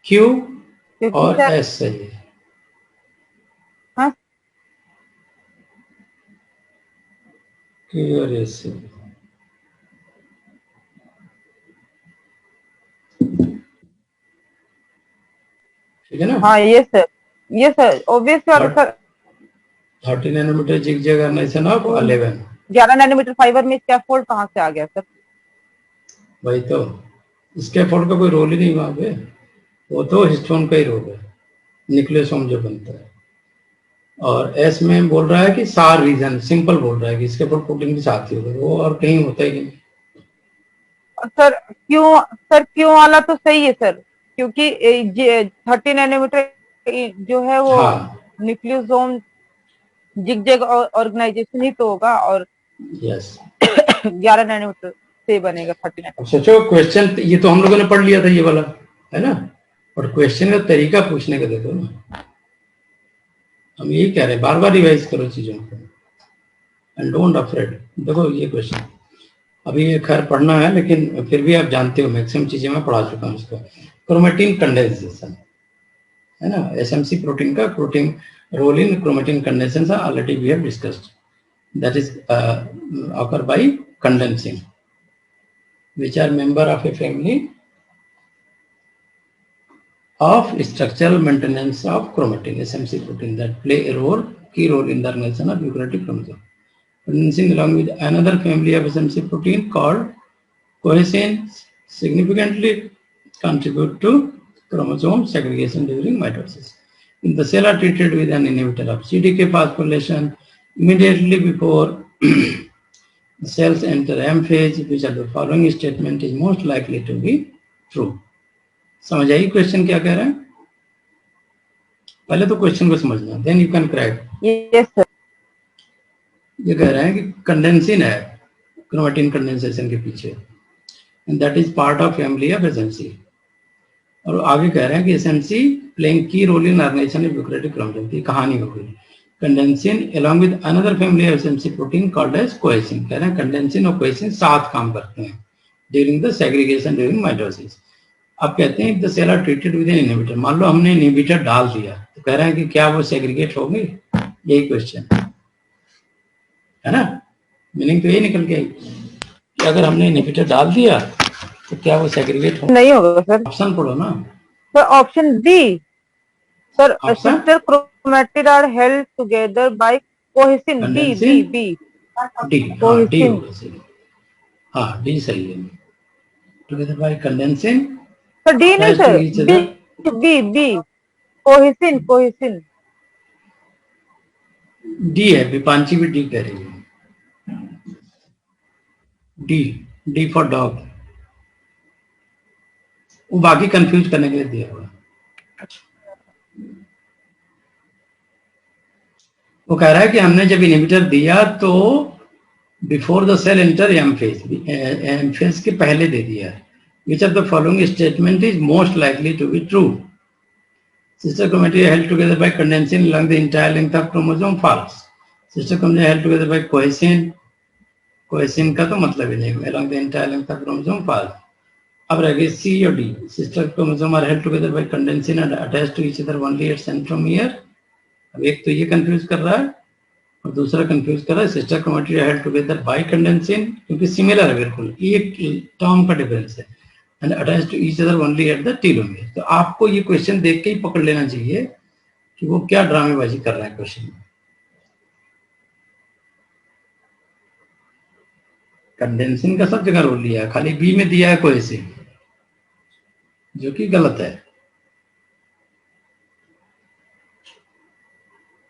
क्यू क्योंकि और सर एस सही है, हाँ क्यू और एस सही है। ठीक है ना। हाँ ये sir obvious sir 30 nanometre zigzag organisation of 11 nanometre fibre में स्कैफोल्ड कहाँ से आ गया सर? वही तो, स्कैफोल्ड का कोई रोल ही नहीं वहां पे, वो तो हिस्टोन का ही रोल है, न्यूक्लियोसोम जो बनता है। और एस में बोल रहा है कि सार रीजन, सिंपल बोल रहा है कि स्कैफोल्ड प्रोटीन के साथ ही होगा, वो और कहीं होता ही नहीं। सर क्यों वाला तो सही है सर, क्योंकि 30 नैनोमीटर जो है वो न्यूक्लियोसोम जिगजैग ऑर्गेनाइजेशन ही तो होगा, और यस 11 नैनोमीटर से बनेगा 30 नैनोमीटर। सोचो क्वेश्चन ये तो हम लोगों ने पढ़ लिया था ये वाला, है ना, और क्वेश्चन का तरीका पूछने का देखो ना, हम यही कह रहे हैं, बार बार रिवाइज करो चीजों को एंड डोंट अफ्रेड। देखो ये क्वेश्चन अभी ये खैर पढ़ना है, लेकिन फिर भी आप जानते हो मैक्सिमम चीजें मैं पढ़ा चुका हूँ इसको। क्रोमेटिन कंडेंसेशन, है ना, एसएमसी प्रोटीन का protein role in chromatin condensation already we have discussed, that is occur by condensing, which are member of a family of structural maintenance of chromatin, SMC protein, that play a key role in the organization of eukaryotic chromosome. Condensing along with another family of SMC protein called cohesin significantly contribute to chromosome segregation during mitosis. If the cell are treated with an inhibitor of CDK phosphorylation immediately before the cells enter M phase, which are the following statement is most likely to be true. समझ आई question क्या कह रहा है? पहले तो question को समझना, then you can crack. Yes sir. ये कह रहे हैं कि कंडेंसिन है क्रोमेटिन कंडेंसेशन के पीछे, and that is part of family of SMC. और आगे कह रहे हैं कि SMC playing key role in organisation of eukaryotic chromosome की कहानी हो गई। कंडेंसिन along with another family of SMC protein called as cohesin, कह रहे हैं कंडेंसिन और कोहेसिन साथ काम करते हैं during the segregation during mitosis। अब कहते हैं if the cell are treated with an inhibitor, मान लो हमने इनहिबिटर डाल दिया तो कह रहे हैं कि क्या वो सेग्रीगेट होंगे, यही क्वेश्चन है ना। मीनिंग तो यही निकल के आई कि अगर हमने इनहिबिटर डाल दिया तो क्या वो सेग्रीगेट होंगे? नहीं होगा सर। ऑप्शन पढ़ो ना sir, option B sir, sister chromatid are held together by cohesin, B D, हाँ डी होगा सही, हाँ डी सही है। Together by condensing, sir D नहीं sir, B B cohesin, cohesin D है, विपांची भी डी कह रही है। D, D for dog. वो बाकी कंफ्यूज करने के लिए दिया हुआ। वो कह रहा है कि हमने जब इनहिबिटर दिया तो before the cell enter M phase, M phase के पहले दे दिया। Which of the following statement is most likely to be true? Sister chromatid held together by condensing along the entire length of chromosome, false. Sister chromatid held together by cohesin, cohesin का तो मतलब ही नहीं, along the entire length of chromosome, false. अब रह गई C और D. Sister chromosome are held together by condensin and attached to each other only at centromere. अब एक तो ये कंफ्यूज कर रहा है और दूसरा कंफ्यूज कर रहा है sister chromatid held together by condensin, क्योंकि सिमिलर है बिल्कुल, एक टर्म का डिफरेंस है, and attached to each other only at the telomere. तो आपको ये क्वेश्चन देख के ही पकड़ लेना चाहिए कि वो क्या ड्रामेबाजी कर रहा है क्वेश्चन में। कंडेंसिन का सब जगह रोल लिया है, खाली बी में दिया है कोहेसिन, जो कि गलत है।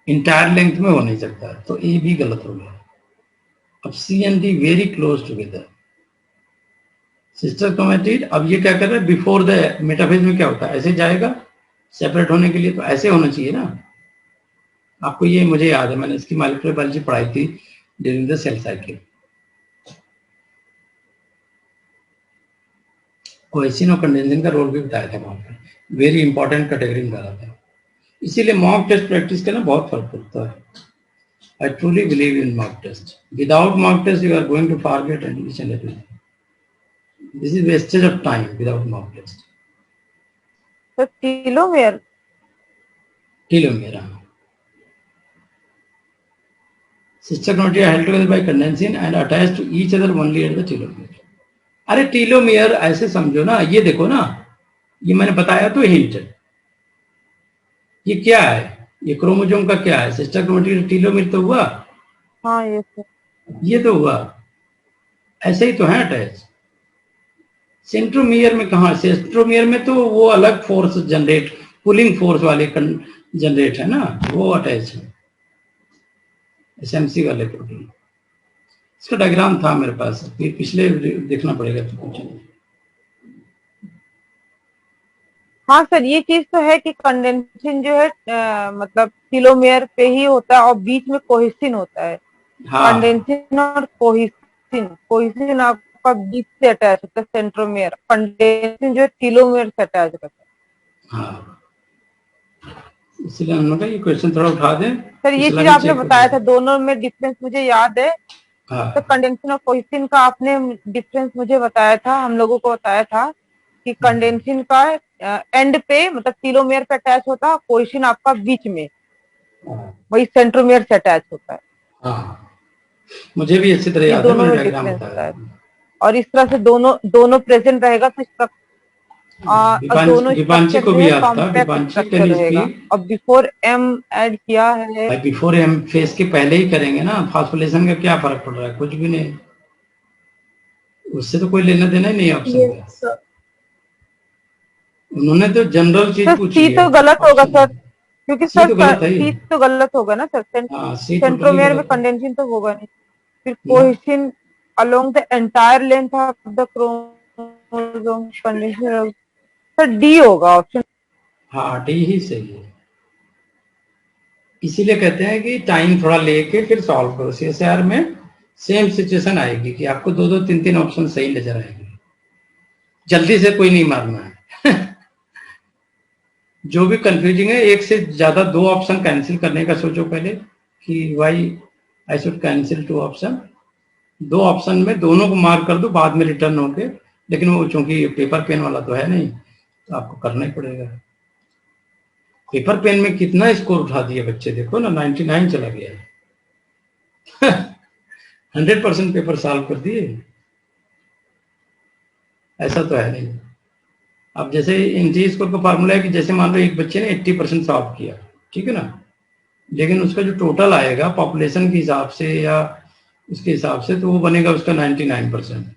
इंटायर लेंथ में हो नहीं सकता, तो ए भी गलत हो गया। अब C and D very close together. Sister chromatid, अब ये क्या कर रहा है, बिफोर द मेटाफेज में क्या होता है, ऐसे जाएगा सेपरेट होने के लिए, तो ऐसे होना चाहिए ना। आपको ये मुझे याद है, मैंने इसकी मॉलिक्यूलर बायोलॉजी पढ़ाई थी ड्यूरिंग द सेल साइकिल। कोहेसिन और कंडेंसिन का रोल भी बताया था वहां पर, वेरी इंपॉर्टेंट कैटेगरी में डाला था। इसीलिए मॉक टेस्ट प्रैक्टिस करना बहुत फर्क पड़ता है। I truly believe in mock test. Without mock test you are going to forget each and everything. This is wastage of time without mock test. तो telomere, telomere, sister chromatid held together by condensin and attached to each other only at the telomere. अरे telomere ऐसे समझो ना, ये देखो ना, ये मैंने बताया तो हिंट। ये क्या है, ये क्रोमोसोम का क्या है, सिस्टर क्रोमैटिड टीलोमेयर तो हुआ, हाँ ये तो हुआ, ऐसे ही तो है अटैच। सेंट्रोमियर में कहा, सेंट्रोमियर में तो वो अलग फोर्स जनरेट, पुलिंग फोर्स वाले जनरेट है ना, वो अटैच है एसएमसी वाले प्रोटीन। इसका डायग्राम था मेरे पास, पिछले देखना पड़ेगा तो कुछ। हाँ सर, ये चीज तो है कि कंडेंसिन जो है मतलब टीलोमेयर पे ही होता है और बीच में कोहिसिन होता है। हाँ। कंडेंसिन और कोहिसिन, कोहिसिन आपका बीच से अटैच होता है सेंट्रोमियर, कंडेंसिन जो है टीलोमेयर से अटैच होता है। हाँ, इसलिए हम लोग ये क्वेश्चन थोड़ा उठा दें सर। ये चीज आपने बताया था, दोनों में डिफरेंस मुझे याद है। हाँ। तो कंडेंसिन और कोहिसिन का आपने डिफरेंस मुझे बताया था, हम लोगों को बताया था कि कंडेंसिन का एंड पे मतलब टीलोमेयर पे अटैच होता है, कोहिसिन आपका बीच में वही सेंट्रोमियर से अटैच होता है। हाँ, मुझे भी अच्छी तरह याद है, मैंने डायग्राम बताया। और इस तरह से दोनों प्रेजेंट रहेगा तो इसका दोनों विपांची को भी याद था, विपांची के लिए और बिफोर एम ऐड किया है। भाई बिफोर एम फेज के पहले ही करेंगे ना, फास्फोरिलेशन का क्या फर्क पड़ रहा है, कुछ भी नहीं, उससे तो कोई लेना देना ही नहीं ऑप्शन का। उन्होंने तो जनरल चीज पूछी है। सी तो गलत होगा सर, क्योंकि सर सी तो गलत होगा ना सर, सेंट्रोमियर में कंडेंसिन तो होगा नहीं। फिर cohesin along the entire length of the chromosome, condensin sir D होगा ऑप्शन। हाँ, डी ही सही है। इसीलिए कहते हैं कि टाइम थोड़ा लेके फिर सॉल्व करो। सीएसआर में सेम सिचुएशन आएगी कि आपको 2-2, 3-3 ऑप्शन सही नजर आएंगे। जल्दी से कोई नहीं मारना है। जो भी कंफ्यूजिंग है, एक से ज्यादा 2 ऑप्शन कैंसिल करने का सोचो पहले कि why I should cancel 2 option. 2 option में दोनों को मार्क कर दो, बाद में रिटर्न होके, लेकिन वो चूंकि पेपर पेन वाला तो है नहीं, तो आपको करना ही पड़ेगा। पेपर पेन में कितना स्कोर उठा दिए बच्चे, देखो ना 99 चला गया है। 100% पेपर सॉल्व कर दिए, ऐसा तो है नहीं। अब जैसे इंटी स्कोर का फार्मूला है कि जैसे मान लो एक बच्चे ने 80% सॉल्व किया, ठीक है ना, लेकिन उसका जो टोटल आएगा पॉपुलेशन के हिसाब से या उसके हिसाब से, तो वो बनेगा उसका 99%।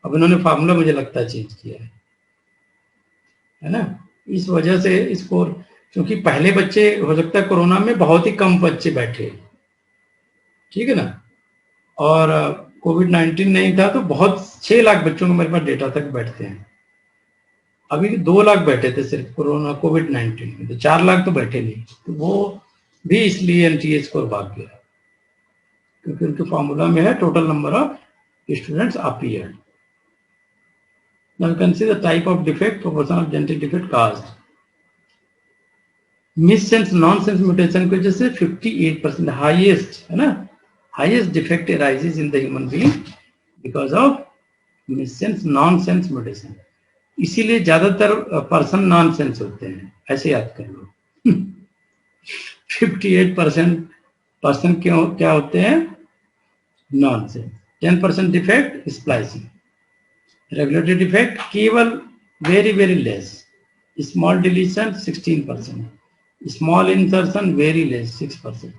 अब इन्होंने फार्मूला मुझे लगता है चेंज किया है ना, इस वजह से स्कोर, क्योंकि पहले बच्चे हो सकता है कोरोना में बहुत ही कम बच्चे बैठे, ठीक है ना, और कोविड-19 नहीं था तो बहुत 6 लाख बच्चों को मेरे पास डेटा तक बैठते हैं। अभी 2 लाख बैठे थे सिर्फ कोरोना कोविड-19 में, तो 4 लाख तो बैठे नहीं, तो वो भी इसलिए एनटीए स्कोर भाग गया, क्योंकि उनके फॉर्मूला में है total number of students appeared. Now you can see the type of defect, proportion of genetic defect caused. Missense nonsense mutation की वजह से 58% हाईएस्ट है ना, highest defect arises in the human being because of missense nonsense mutation. इसीलिए ज्यादातर person nonsense होते हैं, ऐसे याद कर लो। 58% पर्सन क्यों क्या होते हैं, nonsense. 10% defect splicing, regulatory defect केवल very very less, small deletion 16%, small insertion very less 6%,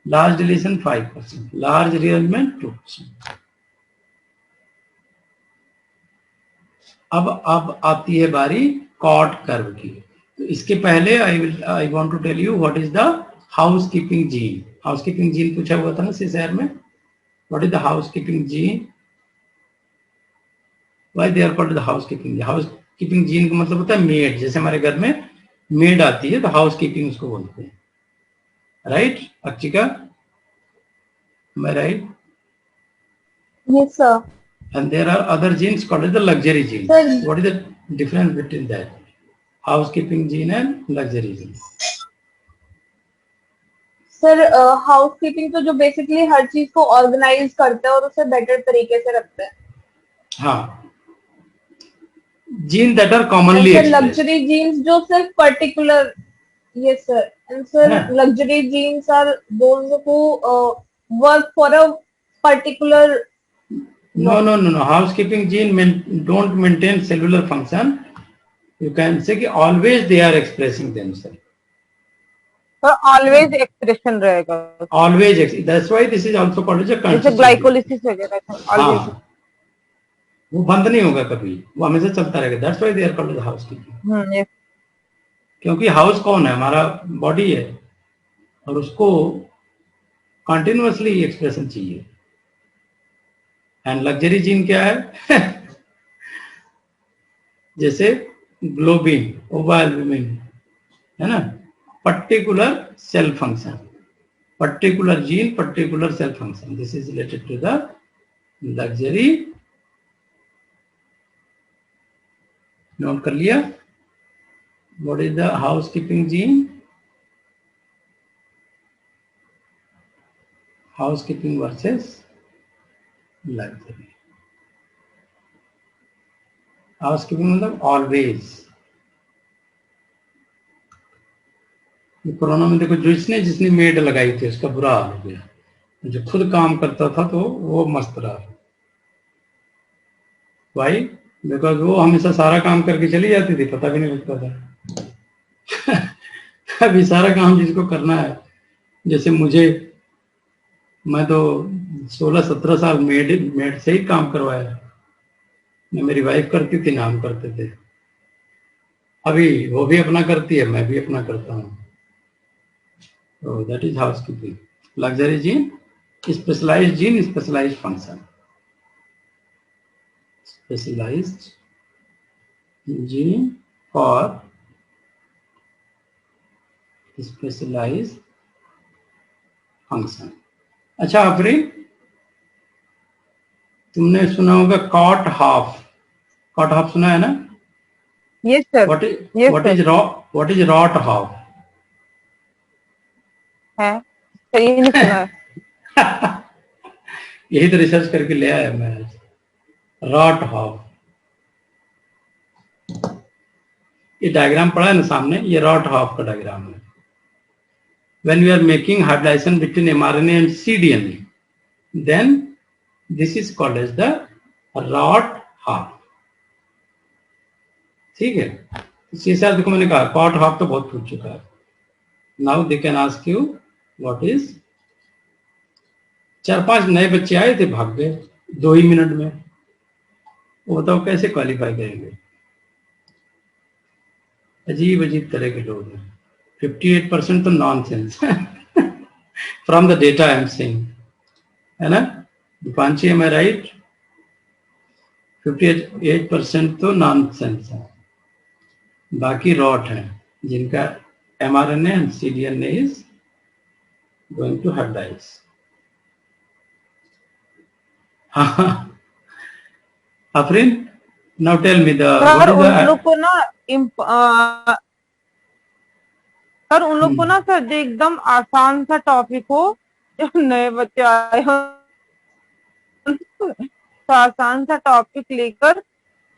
large deletion 5%, large rearrangement 2%। अब आती है बारी कॉट कर्व की। तो इसके पहले I want to tell you what is the house keeping gene. House keeping gene पूछा हुआ था ना सीसीआर में, what is the house keeping gene, why they are called the house keeping. House keeping gene का मतलब होता है made, जैसे हमारे घर में मेड आती है तो हाउस कीपिंग उसको बोलते हैं, right Akshika, am I right? Yes, sir. And there are other genes called as the luxury genes. Sir. What is the difference between that? Housekeeping gene and luxury gene. Sir housekeeping तो जो basically हर चीज को organise करते हैं और उसे better तरीके से रखते हैं। हाँ, gene that are commonly expressed. Luxury genes जो सिर्फ particular, yes sir, and sir luxury genes are those who work for a particular. No. Housekeeping gene don't maintain cellular function. You can say कि always they are expressing themselves. So always expression रहेगा. Always, that's why this is also called as a conscious. जैसे glycolysis वगैरह always. हाँ, वो बंद नहीं होगा कभी, वो हमेशा चलता रहेगा. That's why they are called as housekeeping. Yes. क्योंकि हाउस कौन है, हमारा बॉडी है, और उसको कंटिन्यूअसली एक्सप्रेशन चाहिए. एंड लग्जरी जीन क्या है? जैसे ग्लोबिन, ओवाल्बुमिन, है ना, particular cell function, particular gene, particular cell function, this is related to the luxury. Note कर लिया? What is the house keeping gene? House keeping versus luxury. Housekeeping मतलब always. Corona में देखो, जिसने मेड लगाई थी उसका बुरा हाल हो गया, जो खुद काम करता था तो वो मस्त रहा. भाई बिकॉज वो हमेशा सारा काम करके चली जाती थी, पता भी नहीं लगता था. अभी सारा काम जिसको करना है, जैसे मुझे, मैं तो 16-17 साल मेड से ही काम करवाया. मेरी वाइफ करती थी ना, हम करते थे. अभी वो भी अपना करती है, मैं भी अपना करता हूँ. तो that is housekeeping. Luxury gene, specialized gene, specialized function. Specialized gene for specialized function. अच्छा आफरीन, तुमने सुना होगा कॉट हाफ. कॉट हाफ सुना है ना? Yes sir. What is rot half? है, सही नहीं सुना है. यही तो रिसर्च करके ले आया मैं आज. रॉट हाफ, ये डायग्राम पड़ा है ना सामने, ये रॉट हाफ का डायग्राम है. When we are making hybridization between mRNA and cDNA, then this is called as the rot half. ठीक है. सीसा देखो, मैंने कहा कॉट हाफ तो बहुत पूछ चुका है. Now they can ask you what is 4-5 नए बच्चे आए थे, भाग गए 2 ही मिनट में। वो बताओ कैसे क्वालिफाई करेंगे? अजीब अजीब तरह के लोग हैं। 58% तो nonsense from the data I am saying, है ना दीपांशी, एम आई राइट? 58% तो नॉनसेंस है, बाकी रॉट है जिनका mRNA and cDNA is going to hybridise. Afrin, now tell me sir what is उन the लोग को ना सर उन लोग को ना सर जो एकदम आसान सा टॉपिक हो, जो नए बच्चे आए हो, तो आसान सा टॉपिक लेकर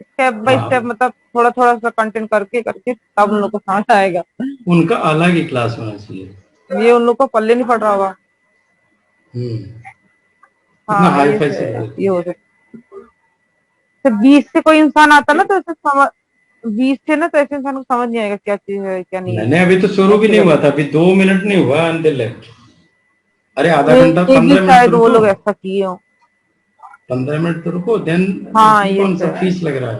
स्टेप बाय स्टेप, मतलब थोड़ा थोड़ा सा कंटेंट करके करके तब उन लोग को समझ आएगा। उनका अलग ही क्लास होना चाहिए। ये उन लोग को पल्ले नहीं पड़ रहा होगा। इतना हाई फाई से ये हो सकता है। 20 से कोई इंसान आता ना तो ऐसे समझ, 20 से ना तो ऐसे इंसान को समझ नहीं आएगा क्या चीज है क्या नहीं है। मैंने अभी तो शुरू भी नहीं हुआ था, अभी 2 मिनट नहीं हुआ एंड दे लेफ्ट। अरे आधा घंटा 15 मिनट शायद तो वो रुको, लोग ऐसा किए हो। 15 मिनट तो रुको, देन हाँ, इसमें ये कौन सा फीस लग रहा है?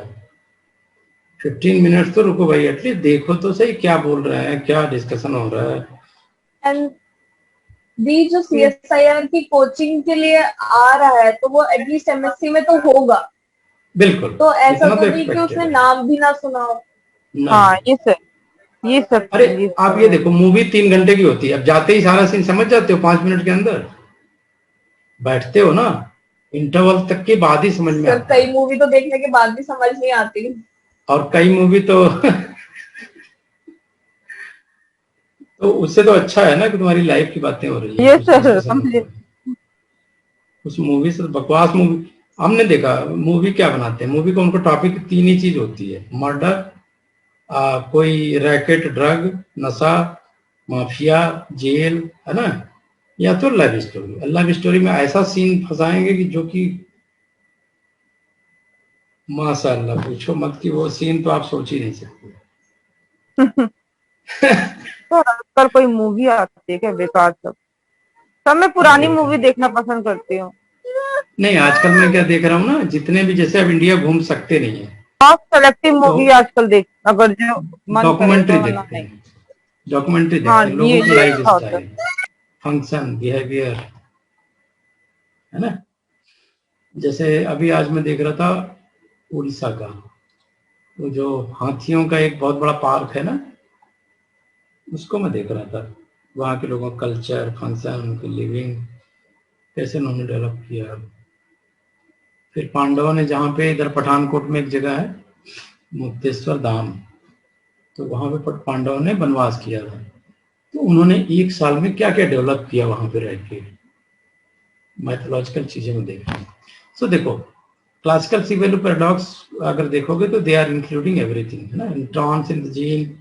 15 मिनट तो रुको भाई, एटलीस्ट देखो तो सही क्या बोल रहे हैं, क्या डिस्कशन हो रहा है। एंड दी जो CSIR की कोचिंग के लिए आ रहा है तो वो एटलीस्ट MSc में तो होगा। बिल्कुल, तो ऐसा इतना तो नहीं कि expected उसने है। नाम भी ना सुना हो। हाँ, ये सब अरे चीज आप ये देखो, मूवी 3 घंटे की होती है, अब जाते ही सारा सीन समझ जाते हो 5 मिनट के अंदर? बैठते हो ना, इंटरवल तक के बाद ही समझ में सर आता कई है। मूवी तो देखने के बाद भी समझ नहीं आती। और कई मूवी तो तो उससे तो अच्छा है ना कि तुम्हारी लाइफ की बातें हो रही है, ये कुछ सर डिस्कशन हो समझे। रहा है। उस मूवी से बकवास मूवी हमने देखा। मूवी क्या बनाते हैं? मूवी को उनको टॉपिक 3 ही चीज होती है, मर्डर, कोई रैकेट, ड्रग, नशा, माफिया, जेल, है ना, या तो लव स्टोरी। लव स्टोरी में ऐसा सीन फंसाएंगे कि जो कि माशाअल्लाह पूछो मत, कि वो सीन तो आप सोच ही नहीं सकते। तो आजकल कोई मूवी आती है क्या बेकार सब? मैं पुरानी मूवी देखना पसंद करती हूँ। नहीं, आजकल मैं क्या देख रहा हूँ ना, जितने भी, जैसे अब इंडिया घूम सकते नहीं है आप सेलेक्टिव तो मूवी आजकल देख, अगर जो मन डॉक्यूमेंट्री करेगा वरना देखते नहीं। हैं। डॉक्यूमेंट्री हाँ, देखते हैं, लोगों की ये लाइफ अच्छा होता है। स्टाइल, फंक्शन, बिहेवियर, है ना। जैसे अभी आज मैं देख रहा था उड़ीसा का, वो जो हाथियों का एक बहुत बड़ा पार्क है ना, उसको मैं देख रहा था। वहाँ के लोगों का कल्चर, फंक्शन, उनकी लिविंग, कैसे उन्होंने डेवलप किया। फिर पांडवों ने, जहाँ पे इधर पठानकोट में एक जगह है मुक्तेश्वर धाम, तो वहाँ पे पांडवों ने वनवास किया था, तो उन्होंने 1 साल में क्या क्या डेवलप किया वहाँ पे रह के, मैथोलॉजिकल चीजें में देख रहे हैं। सो देखो, क्लासिकल सी वैल्यू पैराडॉक्स अगर देखोगे तो दे आर इंक्लूडिंग एवरीथिंग, है ना। Introns in the gene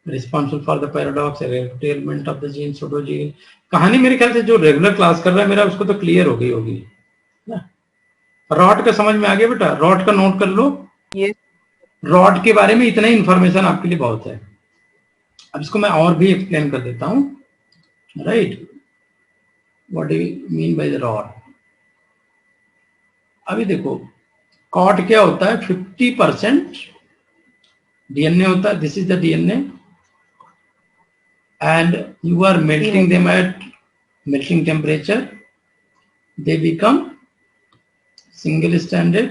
responsible for the paradox, entailment of the gene, pseudogene. कहानी मेरे ख्याल से जो रेगुलर क्लास कर रहा है मेरा, उसको तो क्लियर हो गई होगी ना। रॉड का समझ में आ गया बेटा? रॉड का नोट कर लो। ये रॉड के बारे में इतना ही इंफॉर्मेशन आपके लिए बहुत है। अब इसको मैं और भी एक्सप्लेन कर देता हूँ, right. What do you mean by the rod? अभी देखो, कॉट क्या होता है? 50% डीएनए होता है, this is the DNA, and you are melting them at melting temperature, they become single stranded,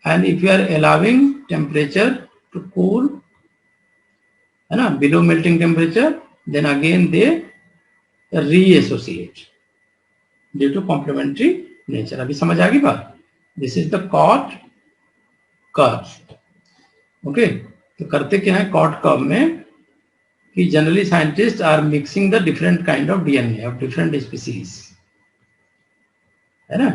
and if you are allowing temperature to cool, है ना, below melting temperature, then again they reassociate due to complementary nature. अभी समझ आ गई बात? This is the Cort curve. Okay, तो करते क्या है कॉट कर्व में कि generally scientist are mixing the different kind of DNA of different species, है ना,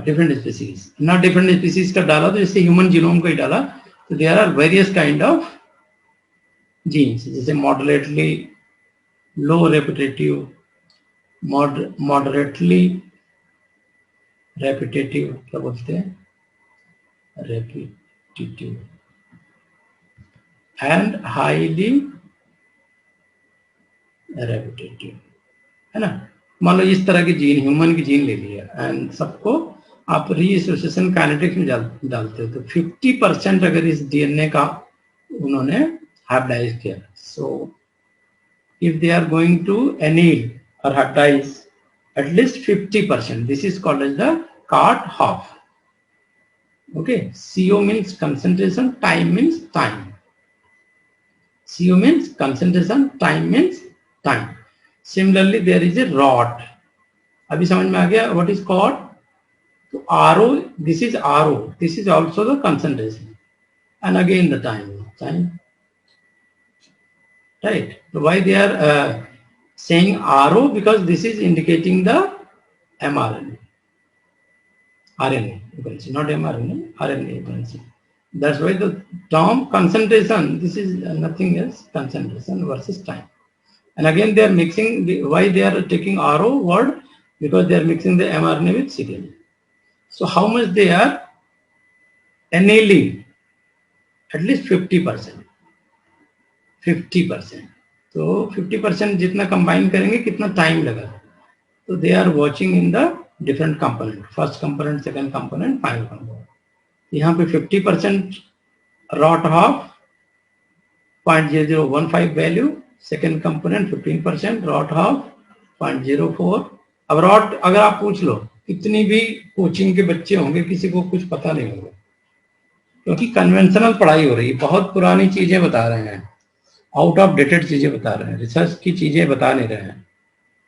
डिफरेंट स्पीसीज ना, डिफरेंट स्पीसीज का डाला तो जैसे ह्यूमन जीनोम का ही डाला, तो there are various kind of genes, जैसे moderately low repetitive, moderately repetitive, क्या बोलते हैं, रेपिटेटिव, एंड हाईली रेपिटेटिव, है ना। मान लो इस तरह की जीन, ह्यूमन की जीन ले लिया एंड सबको आप रीएसोसिएशन काइनेटिक्स में डालते हो तो 50% अगर इस डीएनए का उन्होंने हाइब्रिडाइज किया, सो if they are going to anneal or hybridize at least 50%, this is called as the Cart half. Okay, CO means concentration, time means time. CO means concentration, time means time. Similarly, there is a rot. अभी समझ में आ गया what is called? So RO, this is RO. This is also the concentration, and again the time. Right. So why they are saying RO? Because this is indicating the mRNA. RNA, you can see, not mRNA, RNA, you can see. That's why the term concentration, this is nothing else, concentration versus time. And again, they are mixing, why they are taking RO word? Because they are mixing the mRNA with cDNA. So how much they are annealing? At least 50%. 50%. तो 50% जितना combine करेंगे कितना time लगा, तो they are watching in the different component, first component, second component, final component. यहाँ पे 50% rot of 0.0015 value, second component 15% rot of 0.04. अब rot अगर आप पूछ लो, कितनी भी कोचिंग के बच्चे होंगे किसी को कुछ पता नहीं होगा, क्योंकि कन्वेंशनल पढ़ाई हो रही है, बहुत पुरानी चीजें बता रहे हैं, आउट ऑफ डेटेड चीजें बता रहे हैं, रिसर्च की चीजें बता नहीं रहे हैं.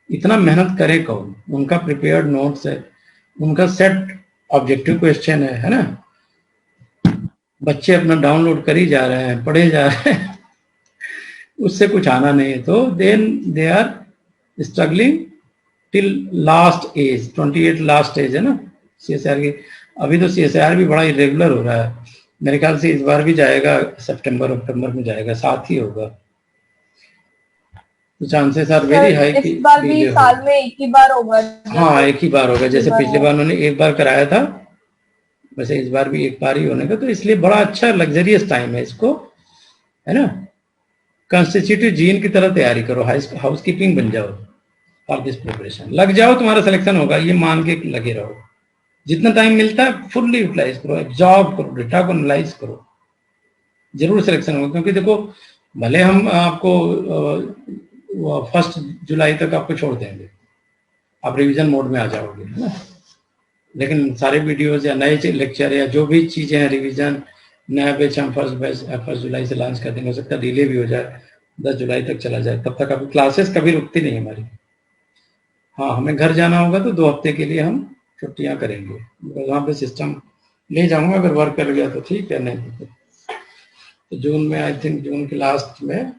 इतना मेहनत करे कौन? उनका प्रिपेयर्ड नोट्स है, उनका सेट ऑब्जेक्टिव क्वेश्चन है ना, बच्चे अपना डाउनलोड कर ही जा रहे हैं, पढ़े जा रहे हैं, उससे कुछ आना नहीं है. तो then they are struggling till last age, 28 last age है ना सीएसआर की. अभी तो सीएसआर भी बड़ा इरेगुलर हो रहा है, मेरे ख्याल से इस बार भी जाएगा, सितंबर अक्टूबर में जाएगा, साथ ही होगा. तो चांसेस आर वेरी हाई कि इस बार भी साल में एक ही बार होगा. हाँ, एक ही बार होगा. जैसे पिछले बार उन्होंने एक बार कराया था, वैसे इस बार भी एक बार ही होने का. तो इसलिए बड़ा अच्छा लग्जरियस टाइम है इसको, है ना. कॉन्स्टिट्यूटिव जीन की तरह तैयारी करो, हाउस कीपिंग बन जाओ फॉर दिस प्रिपरेशन. लग जाओ, तुम्हारा सिलेक्शन होगा, ये मान के लगे रहो. जितना टाइम मिलता है फुल्ली यूटिलाइज करो, एब्जॉर्ब करो, डेटा को एनालाइज करो, जरूर सिलेक्शन होगा. क्योंकि देखो, भले हम आपको 1 जुलाई तक आपको छोड़ देंगे, आप रिवीजन मोड में आ जाओगे, है ना. लेकिन सारे वीडियोस या नए लेक्चर या जो भी चीजें हैं, रिवीजन, नया बैच हम 1 जुलाई से लॉन्च कर देंगे. हो सकता है डिले भी हो जाए, 10 जुलाई तक चला जाए. तब तक अभी क्लासेस कभी रुकती नहीं हमारी. हाँ, हमें घर जाना होगा तो 2 हफ्ते के लिए हम छुट्टियां करेंगे, वहाँ पे सिस्टम ले जाऊंगा. अगर वर्क कर गया तो ठीक है, नहीं तो जून में, आई थिंक जून के लास्ट में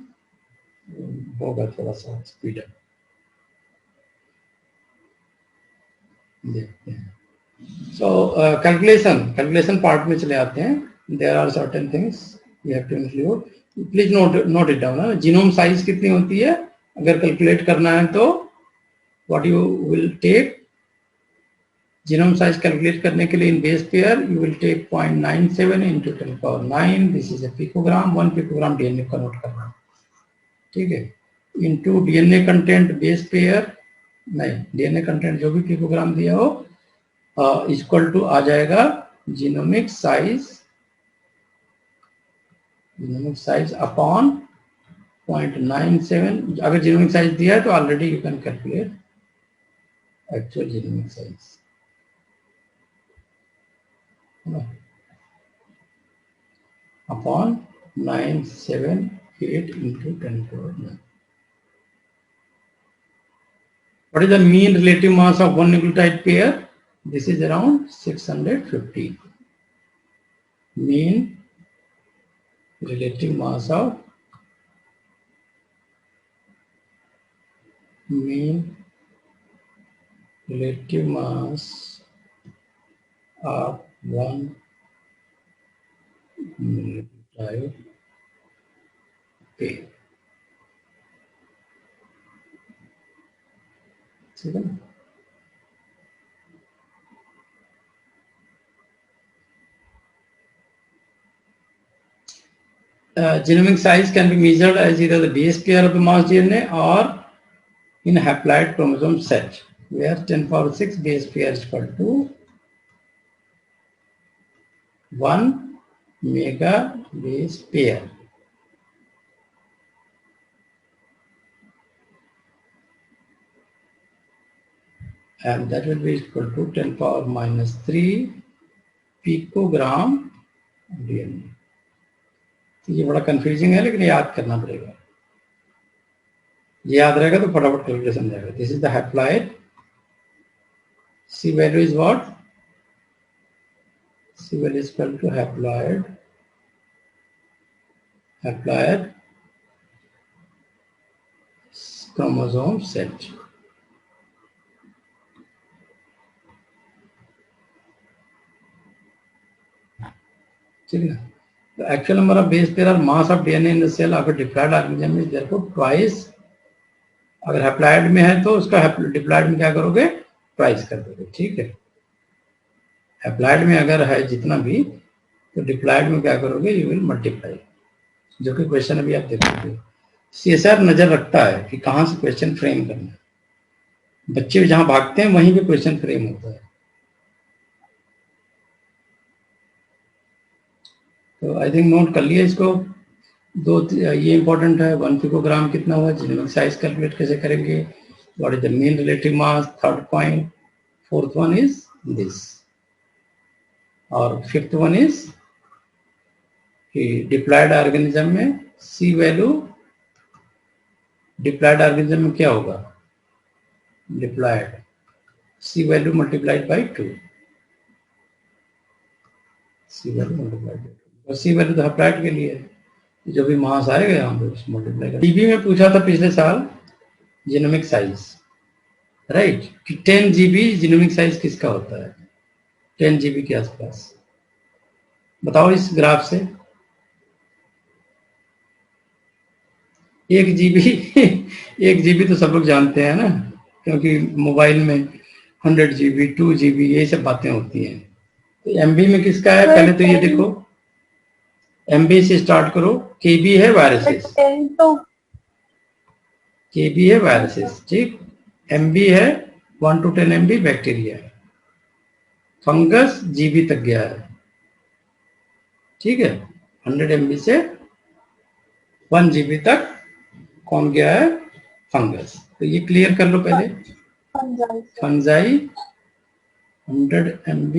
होगा थोड़ा सा स्पीड अप, देखते हैं. सो कैलकुलेशन पार्ट में चले आते हैं. There are certain things you have to include, please note it down. Genome size कितनी होती है अगर कैलकुलेट करना है तो what you will take. Genome size calculate करने के लिए in base pair you will take 0.97 into 10⁹. This is a picogram. 1 picogram DNA का नोट करना, ठीक है. Into DNA content base pair, नहीं, डीएनए कंटेंट जो भी पिकोग्राम दिया हो इक्वल टू आ जाएगा जीनोमिक साइज अपॉन 0.97. अगर जीनोमिक साइज दिया है तो already you can calculate actual genomic size. Upon 978 into 10⁹. What is the mean relative mass of one nucleotide pair? This is around 650. Mean relative mass of one nucleotide pair. ठीक है ना. Genomic size can be measured as either the base pair of the mass DNA or in haploid chromosome set, where 10 power 6 base pair is equal to 1 mega base pair. And that will be equal to 10 power minus 3 picogram DNA. तो ये बड़ा confusing है, लेकिन याद करना पड़ेगा। ये याद रहेगा तो फटाफट कैलकुलेशन जाएगा। This is the haploid, C value is what, C value is equal to haploid chromosome set. ठीक है, तो actual number of base pair और mass of DNA in the cell of a diploid organism is therefore twice. अगर haploid में है तो उसका diploid में क्या करोगे, ट्वाइस कर दोगे। ठीक है, हैप्लॉइड में अगर है जितना भी, तो डिप्लॉइड में क्या करोगे, यू विल मल्टीप्लाई, जो कि क्वेश्चन अभी आप देखोगे। सीएसआर नजर रखता है कि कहाँ से क्वेश्चन फ्रेम करना है। बच्चे जहां भागते हैं वहीं पे क्वेश्चन फ्रेम होता है। तो आई थिंक नोट कर लिया इसको। ये इंपॉर्टेंट है, 1 पिकोग्राम कितना हुआ, जेनेटिक साइज कैलकुलेट कैसे करेंगे, what is the mean relative mass, third point, fourth one is this, और फिफ्थ वन इज कि डिप्लॉइड ऑर्गेनिज्म में सी वैल्यू, डिप्लॉइड ऑर्गेनिज्म में क्या होगा, diploid C value multiplied by 2, C value multiplied by 2, और सी value तो haploid के लिए है, जो भी मास आएगा हम लोग मल्टीप्लाई करेंगे। जीबी में पूछा था पिछले साल जीनोमिक साइज, राइट, कि 10 जीबी जीनोमिक साइज किसका होता है, 10 जीबी के आसपास। बताओ इस ग्राफ से। 1 जीबी 1 जीबी तो सब लोग जानते हैं ना, क्योंकि मोबाइल में 100 जीबी 2 जीबी यही सब बातें होती हैं। तो एमबी में किसका है, पहले तो ये देखो, एमबी से स्टार्ट करो। केबी है वायरसेस, केबी है वायरसेस, ठीक। एमबी है 1 to 10 MB bacteria, fungus GB तक गया है, ठीक है। 100 MB से 1 GB तक कौन गया है, फंगस। तो ये क्लियर कर लो पहले, फंजाई 100 MB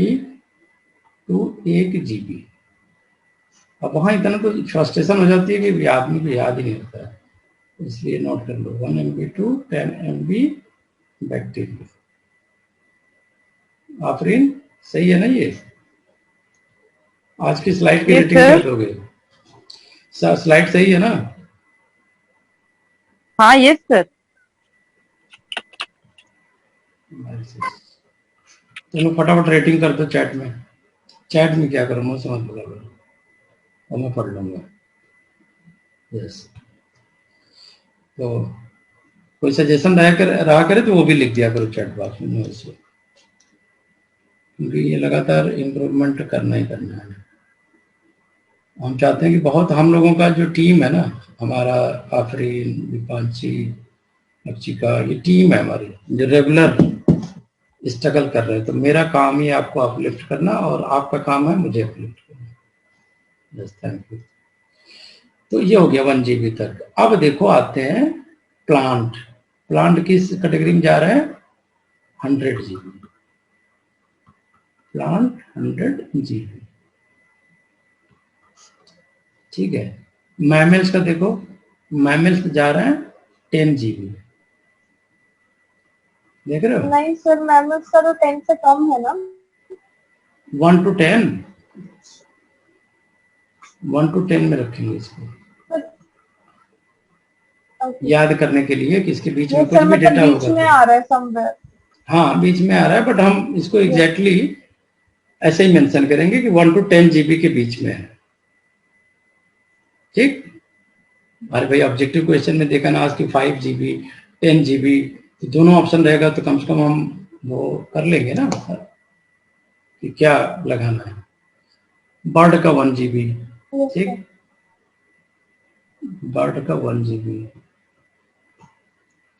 to 1 GB। अब वहां इतना तो फ्रस्ट्रेशन हो जाती है कि आदमी को याद ही नहीं होता है, इसलिए नोट कर लो 1 MB to 10 MB bacteria. Afreen सही है ना, ये आज की स्लाइड की रेटिंग क्या दोगे, स्लाइड सही है ना? हाँ यस सर। चलो फटाफट रेटिंग कर दो चैट में। चैट में क्या करो, मुझे समझ लगा और मैं पढ़ लूंगा। यस, तो कोई सजेशन रहा करे तो वो भी लिख दिया करो चैट बॉक्स में, क्योंकि ये लगातार इम्प्रूवमेंट करना ही करना है। हम चाहते हैं कि बहुत, हम लोगों का जो टीम है ना, हमारा आफरीन, दीपांशी, अक्षिका, ये टीम है हमारी जो रेगुलर स्ट्रगल कर रहे हैं। तो मेरा काम ही आपको अपलिफ्ट करना और आपका काम है मुझे अपलिफ्ट करना। Yes, thank you. तो ये हो गया 1 GB तक। अब देखो आते हैं प्लांट। प्लांट किस कैटेगरी में जा रहे हैं, 100 GB। प्लांट 100 GB, ठीक है। मैमल्स का देखो, मैमल्स जा रहे हैं 10 GB, देख रहे हो? नहीं सर, मैमल्स का तो 10 से कम है ना। 1 to 10, 1 to 10 में रखेंगे इसको, याद करने के लिए कि इसके बीच में कुछ भी डेटा होगा। बीच में आ रहा है समवेयर। हाँ, बीच में आ रहा है, बट हम इसको एग्जैक्टली ऐसे ही मेंशन करेंगे कि 1 to 10 GB के बीच में है, ठीक। अरे भाई ऑब्जेक्टिव क्वेश्चन में देखा ना आज की 5 GB 10 GB, तो दोनों ऑप्शन रहेगा तो कम से कम हम वो कर लेंगे ना कि क्या लगाना है। बर्ड का 1 GB, ठीक, बर्ड का 1 GB,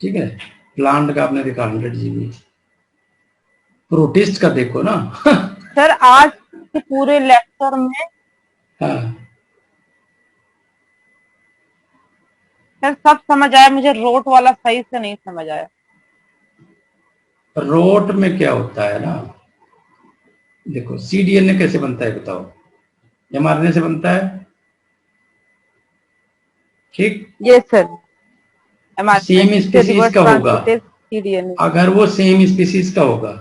ठीक है। प्लांट का आपने देखा 100 GB, प्रोटिस्ट का देखो ना। सर आज के पूरे लेक्चर में हाँ सर सब समझ आया, मुझे रोट वाला सही से नहीं समझ आया। रोट में क्या होता है ना, देखो cDNA कैसे बनता है बताओ, mRNA से बनता है, ठीक। ये सर सेम स्पीसीज का होगा, सीडीएनए। अगर वो सेम स्पीसीज का होगा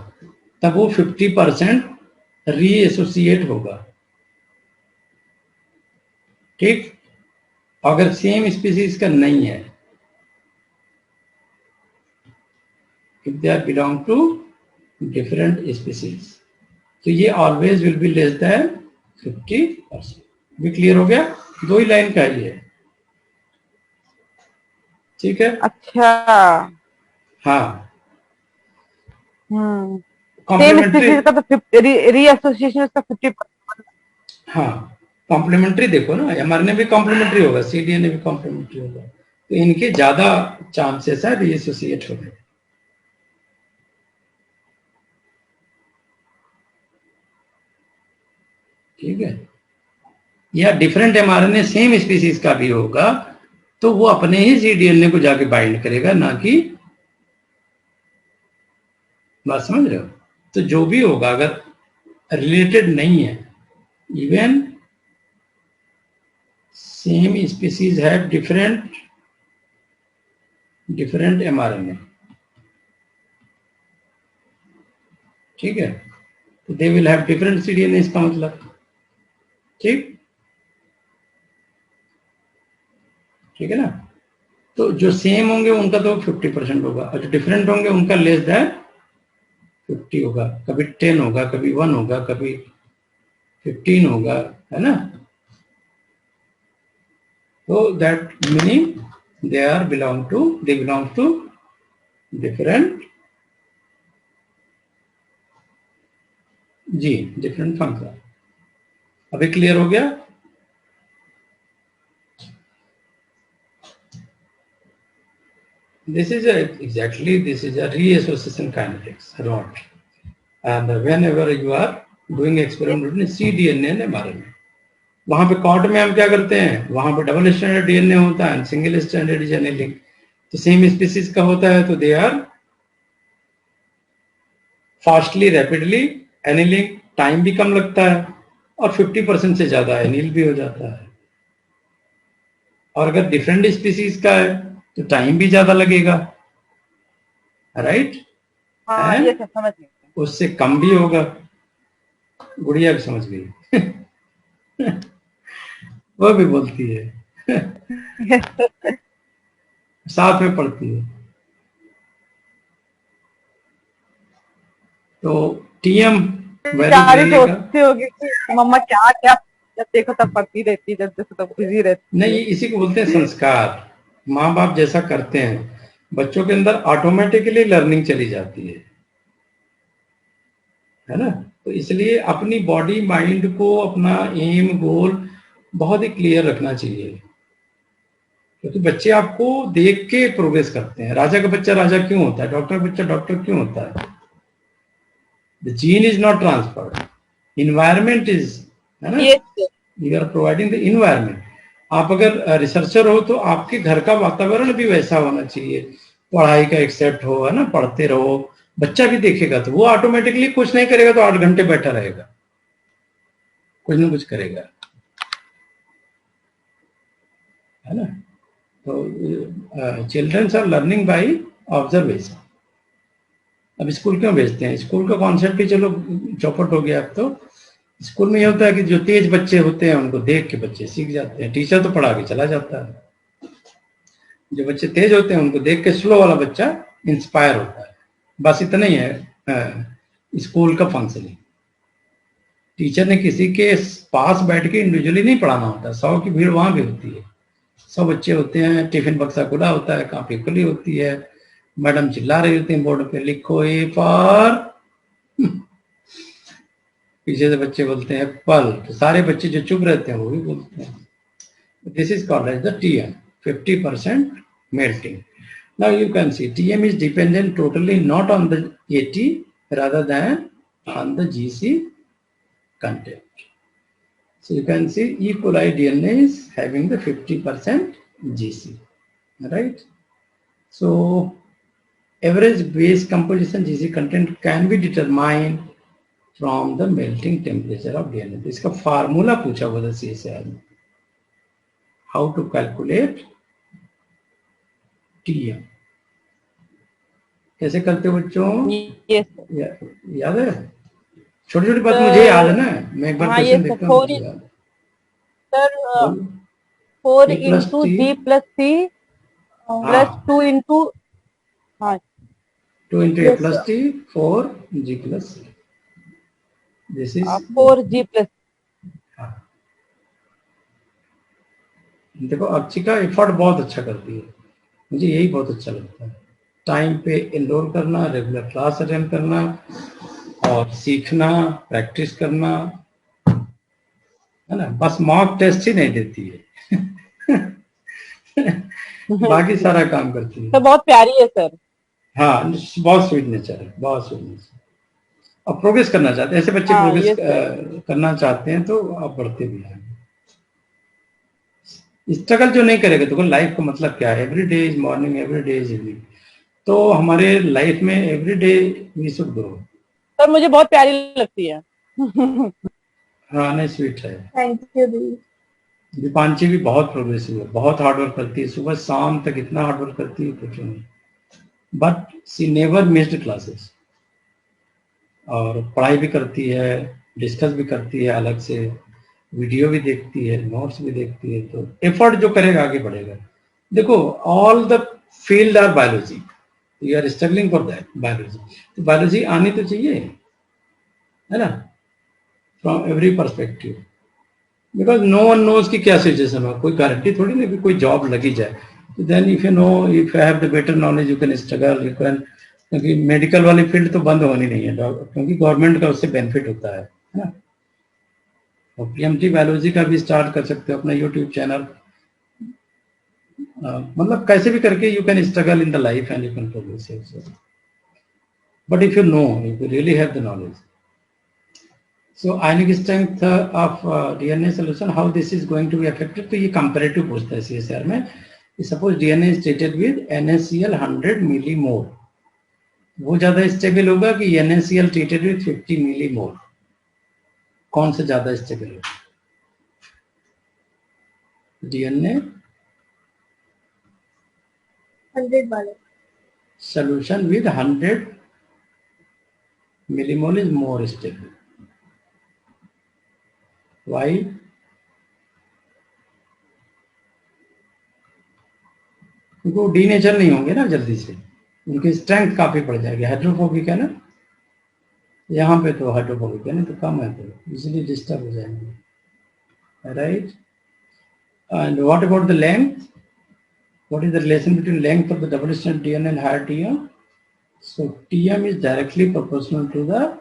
तब वो 50% रीएसोसिएट होगा, ठीक। अगर सेम स्पीसीज का नहीं है, if they are belong to different species, तो ये always will be less than 50%। भी क्लियर हो गया, 2 ही लाइन का ही है, ठीक है। अच्छा हाँ सेम कॉम्प्लीमेंट्री, स्पीशीज का तो रीएसोसिएशन उसका 50%। हाँ कॉम्प्लीमेंट्री देखो ना, mRNA भी कॉम्प्लीमेंट्री होगा, cDNA भी कॉम्प्लीमेंट्री होगा, तो इनके ज्यादा चांसेस है रीएसोसिएट होने। ठीक है, या डिफरेंट mRNA सेम स्पीसीज का भी होगा तो वो अपने ही cDNA को जाके बाइंड करेगा, ना कि, बात समझ रहे हो। तो जो भी होगा अगर रिलेटेड नहीं है, इवन सेम स्पीसीज है डिफरेंट mRNA, ठीक है, तो they will have different cDNA, इसका मतलब, ठीक, ठीक है ना। तो जो सेम होंगे उनका तो 50% होगा, और जो डिफरेंट होंगे उनका लेस देन 50 होगा, कभी 10 होगा, कभी 1 होगा, कभी 15 होगा, है ना। तो that meaning they belong to different, जी डिफरेंट फंक्शन। अभी क्लियर हो गया। This is a reassociation kinetics, ROT. And whenever you are doing experiment with cDNA and mRNA, वहां पे कॉट में हम क्या करते हैं, वहां पे डबल स्टैंडर्ड डीएनए होता है, सिंगल स्टैंडर्ड इज एनिलिंग, तो सेम स्पीसीज का होता है तो they are fastly rapidly annealing, time भी कम लगता है और 50% से ज्यादा एनिल भी हो जाता है। और अगर डिफरेंट स्पीसीज का है तो टाइम भी ज्यादा लगेगा, राइट। हाँ ये तो समझ गए, उससे कम भी होगा। गुड़िया भी समझ गई। वो भी बोलती है। साथ में पढ़ती है। तो टीएम सोचती होगी कि मम्मा क्या क्या, जब देखो तब पढ़ती रहती, जब देखो तब बिजी रहती। नहीं, इसी को बोलते हैं संस्कार। माँ बाप जैसा करते हैं बच्चों के अंदर ऑटोमेटिकली लर्निंग चली जाती है ना। तो इसलिए अपनी बॉडी माइंड को अपना एम गोल बहुत ही क्लियर रखना चाहिए, क्योंकि बच्चे आपको देख के प्रोग्रेस करते हैं। राजा का बच्चा राजा क्यों होता है, डॉक्टर का बच्चा डॉक्टर क्यों होता है? The gene is not transferred, environment is, है ना। You are providing the environment. आप अगर रिसर्चर हो तो आपके घर का वातावरण भी वैसा होना चाहिए, पढ़ाई का एक सेट हो, है ना, पढ़ते रहो, बच्चा भी देखेगा तो वो ऑटोमेटिकली कुछ नहीं करेगा तो 8 घंटे बैठा रहेगा, कुछ ना कुछ करेगा, है ना। तो childrens are learning by observation. अब स्कूल क्यों भेजते हैं? स्कूल का कॉन्सेप्ट भी चलो चौपट हो गया। अब तो स्कूल में ये होता है कि जो तेज बच्चे होते हैं उनको देख के बच्चे सीख जाते हैं, टीचर तो पढ़ा के चला जाता है। जो बच्चे तेज होते हैं उनको देख के स्लो वाला बच्चा इंस्पायर होता है। बस इतना ही है स्कूल का फंक्शनिंग। टीचर ने किसी के पास बैठ के इंडिविजुअली नहीं पढ़ाना होता, 100 की भीड़ वहां भी होती है, 100 बच्चे होते हैं, टिफिन बक्सा खुला होता है, कॉपी खुली होती है, मैडम चिल्ला रही होती है बोर्ड पे लिखो ए फॉर, पीछे से बच्चे बोलते हैं एप्पल, तो सारे बच्चे जो चुप रहते हैं वो भी बोलते हैं। This is called as the TM, 50% melting. Now you can see TM is dependent totally not on the AT rather than on the GC content. So you can see E. coli DNA is having the 50% GC, right? So average base composition GC content can be determined from the melting temperature of DNA. तो इसका formula पूछा हुआ था CSIR में, how to calculate TM. कैसे करते हो बच्चों? Yes, याद है? छोटी छोटी बात मुझे याद है ना, मैं एक बार हाँ, क्वेश्चन देखता हूँ। Sir 4 into G plus C plus 2 into 2 into A plus T 4 G plus C. This is 4 G plus. देखो अर्चिका एफर्ट बहुत अच्छा करती है, मुझे यही बहुत अच्छा लगता है। टाइम पे एनरोल करना, रेगुलर क्लास अटेंड करना और सीखना, प्रैक्टिस करना, है ना। बस मॉक टेस्ट ही नहीं देती है बाकी सारा काम करती है। तो बहुत प्यारी है सर। हाँ, बहुत स्वीट नेचर है, बहुत स्वीट नेचर। और प्रोग्रेस करना चाहते हैं, ऐसे बच्चे प्रोग्रेस करना चाहते हैं तो आप बढ़ते भी हैं। स्ट्रगल जो नहीं करेगा तो लाइफ का मतलब क्या है? Every day is morning, every day is evening. तो हमारे लाइफ में every day we should grow. Sir मुझे बहुत प्यारी लगती है हाँ, नहीं स्वीट है। थैंक यू दी। दीपांची भी बहुत प्रोग्रेसिव है, बहुत हार्डवर्क करती है, सुबह शाम तक इतना हार्डवर्क करती है कुछ नहीं। But she never missed classes, और पढ़ाई भी करती है, डिस्कस भी करती है, अलग से वीडियो भी देखती है, नोट्स भी देखती है। तो एफर्ट जो करेगा आगे बढ़ेगा। देखो all the field are biology, you are struggling for that biology, तो बायोलॉजी आनी तो चाहिए, है ना, from every perspective. Because no one knows कि क्या सिचुएशन है, कोई गारंटी थोड़ी नहीं कि कोई जॉब लगी जाए। तो then if you know, if you have the better knowledge, you can struggle, you can. क्योंकि मेडिकल वाली फील्ड तो बंद होनी नहीं है, क्योंकि गवर्नमेंट का उससे बेनिफिट होता है ना। और पीएमटी बायोलॉजी का भी स्टार्ट कर सकते हो अपना यूट्यूब चैनल। मतलब कैसे भी करके you can struggle in the life and you can progress. But if you know, if you really have the knowledge. So ionic strength of DNA solution, how this is going to be affected? तो ये comparative पूछता है CSIR में। Suppose DNA is treated with NaCl 100 millimole, वो ज्यादा stable होगा कि NaCl treated with 50 millimole? कौन सा ज्यादा स्टेबल होगा? DNA 100 वाले solution with 100 millimole is more stable. Why? उनको डीनेचर नहीं होंगे ना जल्दी से, उनकी स्ट्रेंथ काफी बढ़ जाएगी। हाइड्रोफोबिक है ना, यहाँ पे तो हाइड्रोफोबिक है ना, तो कम है, तो इजिली डिस्टर्ब हो जाएंगे, right. And what about the length? What is the relation between length of the double strand DNA and higher TM? So TM is directly proportional to the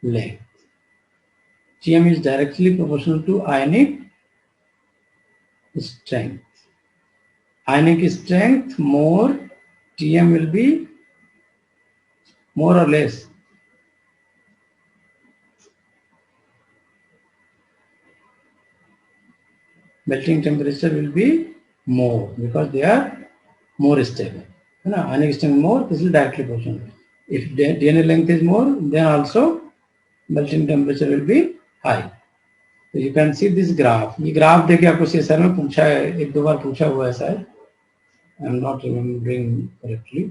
length. TM is directly proportional to ionic strength. Ionic strength more, TM will be more or less. Melting temperature will be more because they are more stable. Ionic strength more, this is directly proportional. If DNA length is more, then also melting temperature will be high. तो you can see this graph. ये graph देखिए, आपको CSIR में पूछा है, एक दो बार पूछा हुआ है शायद, I am not remembering correctly,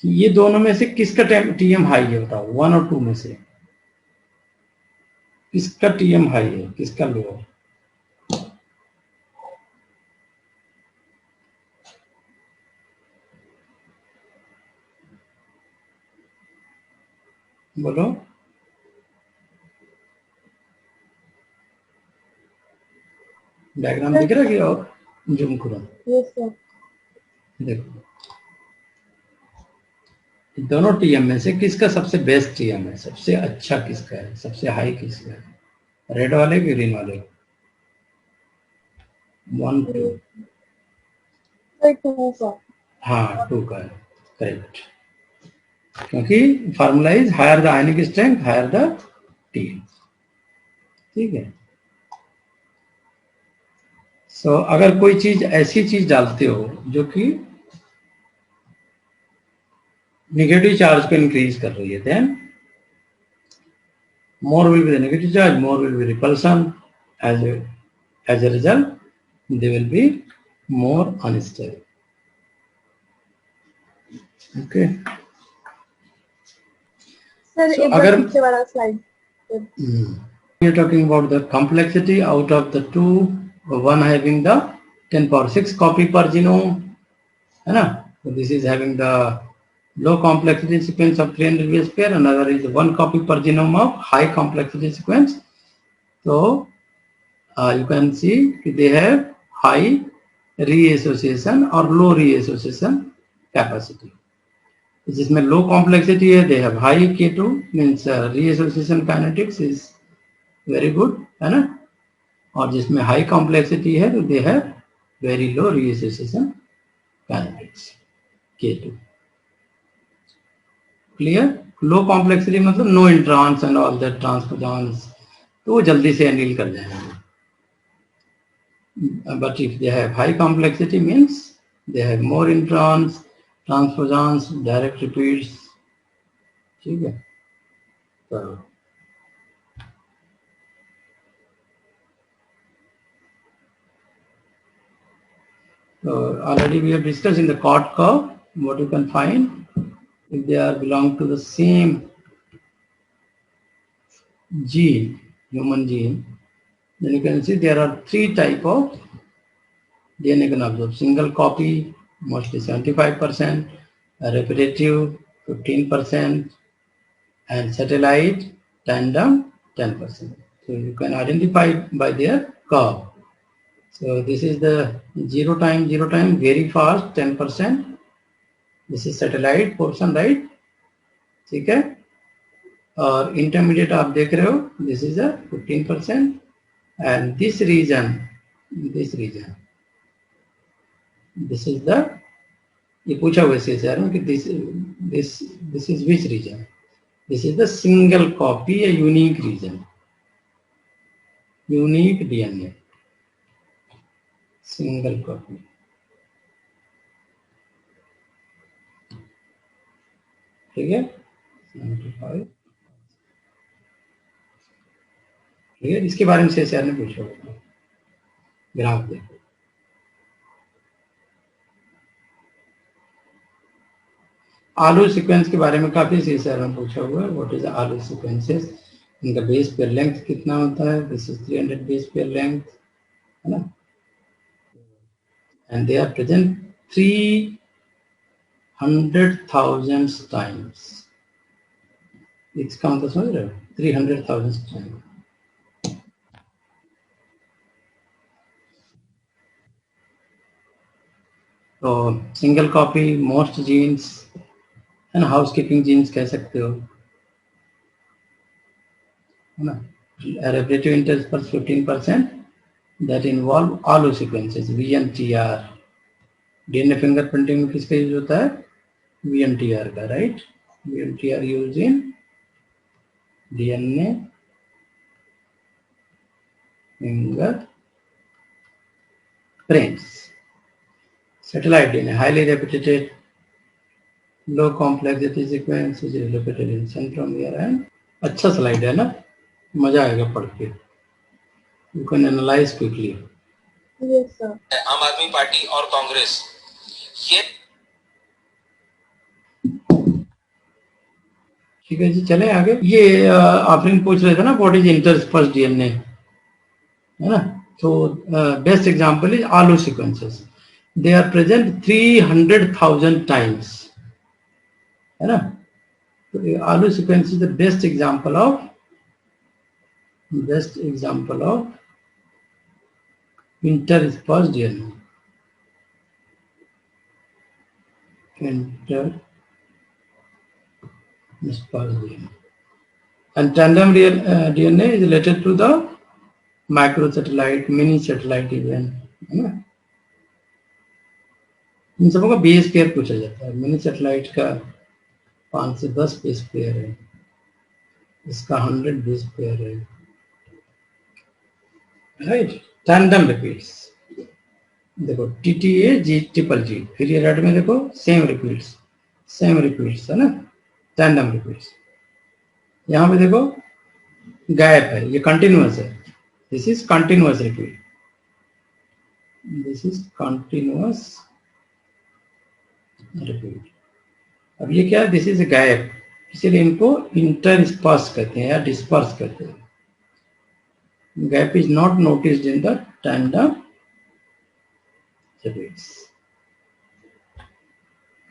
कि ये दोनों में से किसका TM हाई है? बताओ, 1 और 2 में से किसका TM हाई है, किसका लो है? बोलो। डायग्राम दिख रहा है कि और जूम करो? Yes sir. देखो, दोनों TM में से किसका सबसे बेस्ट TM है, सबसे अच्छा किसका है, सबसे हाई किसका है? रेड वाले कि ग्रीन वाले? 1 2 2 सर। हाँ 2 का है, करेक्ट, क्योंकि formula is higher the ionic strength higher the T. ठीक है। सो अगर कोई चीज ऐसी चीज डालते हो जो कि नेगेटिव चार्ज को इंक्रीज कर रही है, then more will be the negative charge, more will be repulsion. As a result, they will be more unstable. Okay. Sir, So, एक बार पीछे वाला slide. We are talking about the complexity out of the two, one having the 10 power 6 copy per genome, है ना? So this is having the low complexity sequence of 300 base pair, another is 1 copy per genome of high complexity sequence. So you can see they have high reassociation or low reassociation capacity. जिसमें लो complexity है, they have high K2 means reassociation kinetics is very good, है ना? और जिसमें high complexity है तो they have very low reassociation kinetics K2. Clear? Low complexity मतलब no introns and all that transposons, तो वो जल्दी से एनील कर जाएंगे. But if they have high complexity means they have more introns, transposons, direct repeats. ठीक है. So already we have discussed in the COT curve what you can find if they are belong to the same gene, human gene. Then you can see there are 3 type of DNA can observe: single copy, mostly 75%, repetitive 15%, and satellite tandem 10%. So you can identify by their curve. So this is the 0 time very fast 10%. This is satellite portion, right? ठीक है. और intermediate आप देख रहे हो, this is a 15%, and this region, this is the, ये पूछा हुआ है सर कि this is which region? This is the single copy, a unique region, unique DNA, single copy. ठीक है. 75. ठीक है. इसके बारे में सर ने पूछा हुआ ग्राफ देखो. आलू सीक्वेंस के बारे में काफी सी सर ने पूछा हुआ है. What is Alu sequences? इनका बेस पेयर लेंथ कितना होता है? This is 300 base pair length, है ना? And they are present 300,000 times. इसका मतलब समझ रहे हो? 300,000 टाइम्स. तो single copy, most genes and housekeeping genes कह सकते हो, है ना? repetitive interspersed 15% that involve आलू sequences, VNTR. DNA fingerprinting में किसका यूज होता है? VNTR का, right? VNTR use in DNA fingerprints. Satellite DNA, highly repeated, low complexity sequence which is repeated in centromere. And अच्छा स्लाइड है ना, मजा आएगा पढ़ के. You can analyze quickly. Yes sir. आम आदमी पार्टी और कांग्रेस ये ठीक है जी, चले आगे. ये आफरीन पूछ रहे थे ना व्हाट इज इंटरस्पर्स्ड डीएनए, है ना? तो best example is Alu sequences. They are present 300,000 times, है ना? तो Alu sequence is the best example of interspersed DNA. Interspersed DNA. And tandem DNA is related to the microsatellite, mini satellite event. इन सबों का base pair पूछा जाता है। Mini satellite का 5 से 10 बेस पेयर है, इसका 100 बेस पेयर है, राइट। टैंडम रिपीट्स देखो TTA G ट्रिपल G, फिर ये रेड में देखो सेम रिपीट्स है ना, टैंडम रिपीट्स। यहाँ पे देखो गैप है, ये कंटिन्यूअस है, this is continuous repeat, this is continuous repeat. अब ये क्या है, दिस इज गैप, इसीलिए इनको इंटरस्पर्स कहते हैं या डिस्पर्स कहते हैं। Gap is not noticed in the tandem repeats.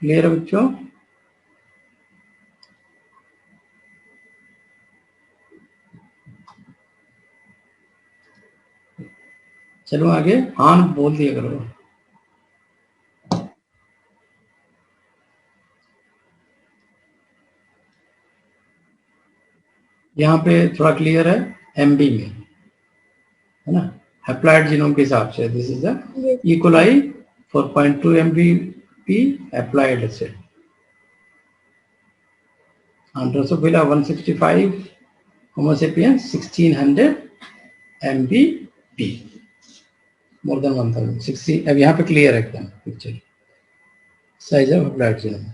Clear है बच्चों? चलो आगे, हाँ बोल दिया करो। यहाँ पे थोड़ा क्लियर है, MB में है ना, हैप्लॉइड जीनोम के हिसाब से this is the E coli 4.2 MBP haploid acid, Drosophila 165, homo sapiens 1600 MBP, more than 1060। अब यहाँ पे क्लियर है एकदम picture, size of haploid genome.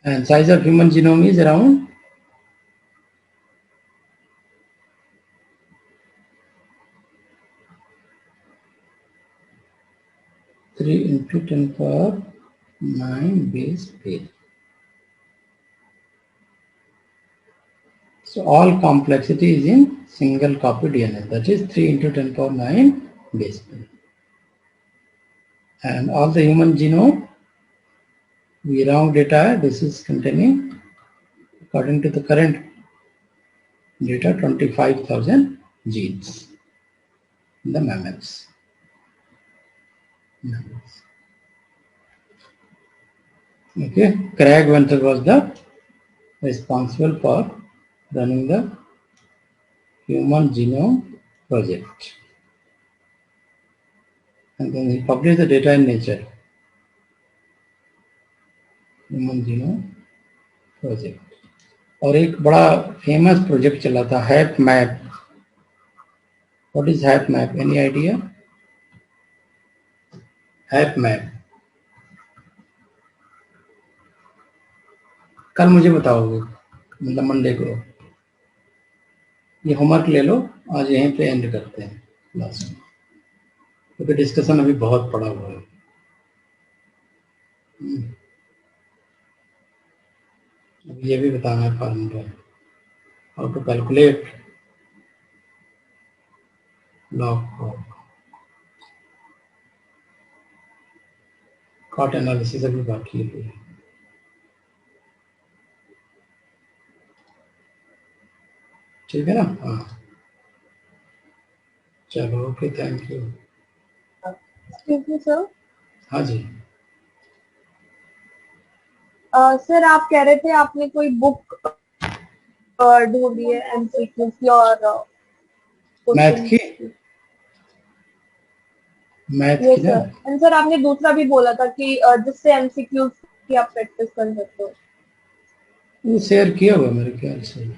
And size of human genome is around 3 into 10 power 9 base pair. So all complexity is in single copy DNA, that is 3 into 10 power 9 base pair. And all the human genome, we round data, this is containing, according to the current data, 25,000 genes in the mammals. Okay, Craig Venter was the responsible for running the Human Genome Project, and then he published the data in Nature. Human Genome Project. और एक बड़ा famous project चला था HapMap. What is HapMap? Any idea? HapMap कल मुझे बताओगे, मतलब Monday को। ये होमवर्क ले लो, आज यहीं पे एंड करते हैं क्लास में, क्योंकि डिस्कशन अभी बहुत पड़ा हुआ है। अब ये भी बताना है formula, how to calculate log cot analysis अभी बाकी है। ठीक है ना? हाँ चलो, ओके, थैंक यू। सर हाँ जी। सर आप कह रहे थे आपने कोई बुक ढूंढी है MCQ की और मैथ की ना? एंड सर आपने दूसरा भी बोला था कि जिससे MCQ की आप प्रैक्टिस कर सकते हो। वो शेयर किया हुआ मेरे ख्याल से,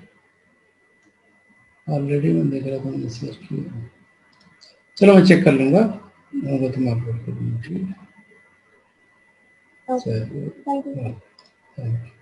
ऑलरेडी मैं देख रहा था, मैंने शेयर किया। चलो मैं चेक कर लूंगा, होगा तो मैं अपलोड कर दूंगा। ठीक है, चलो, थैंक यू।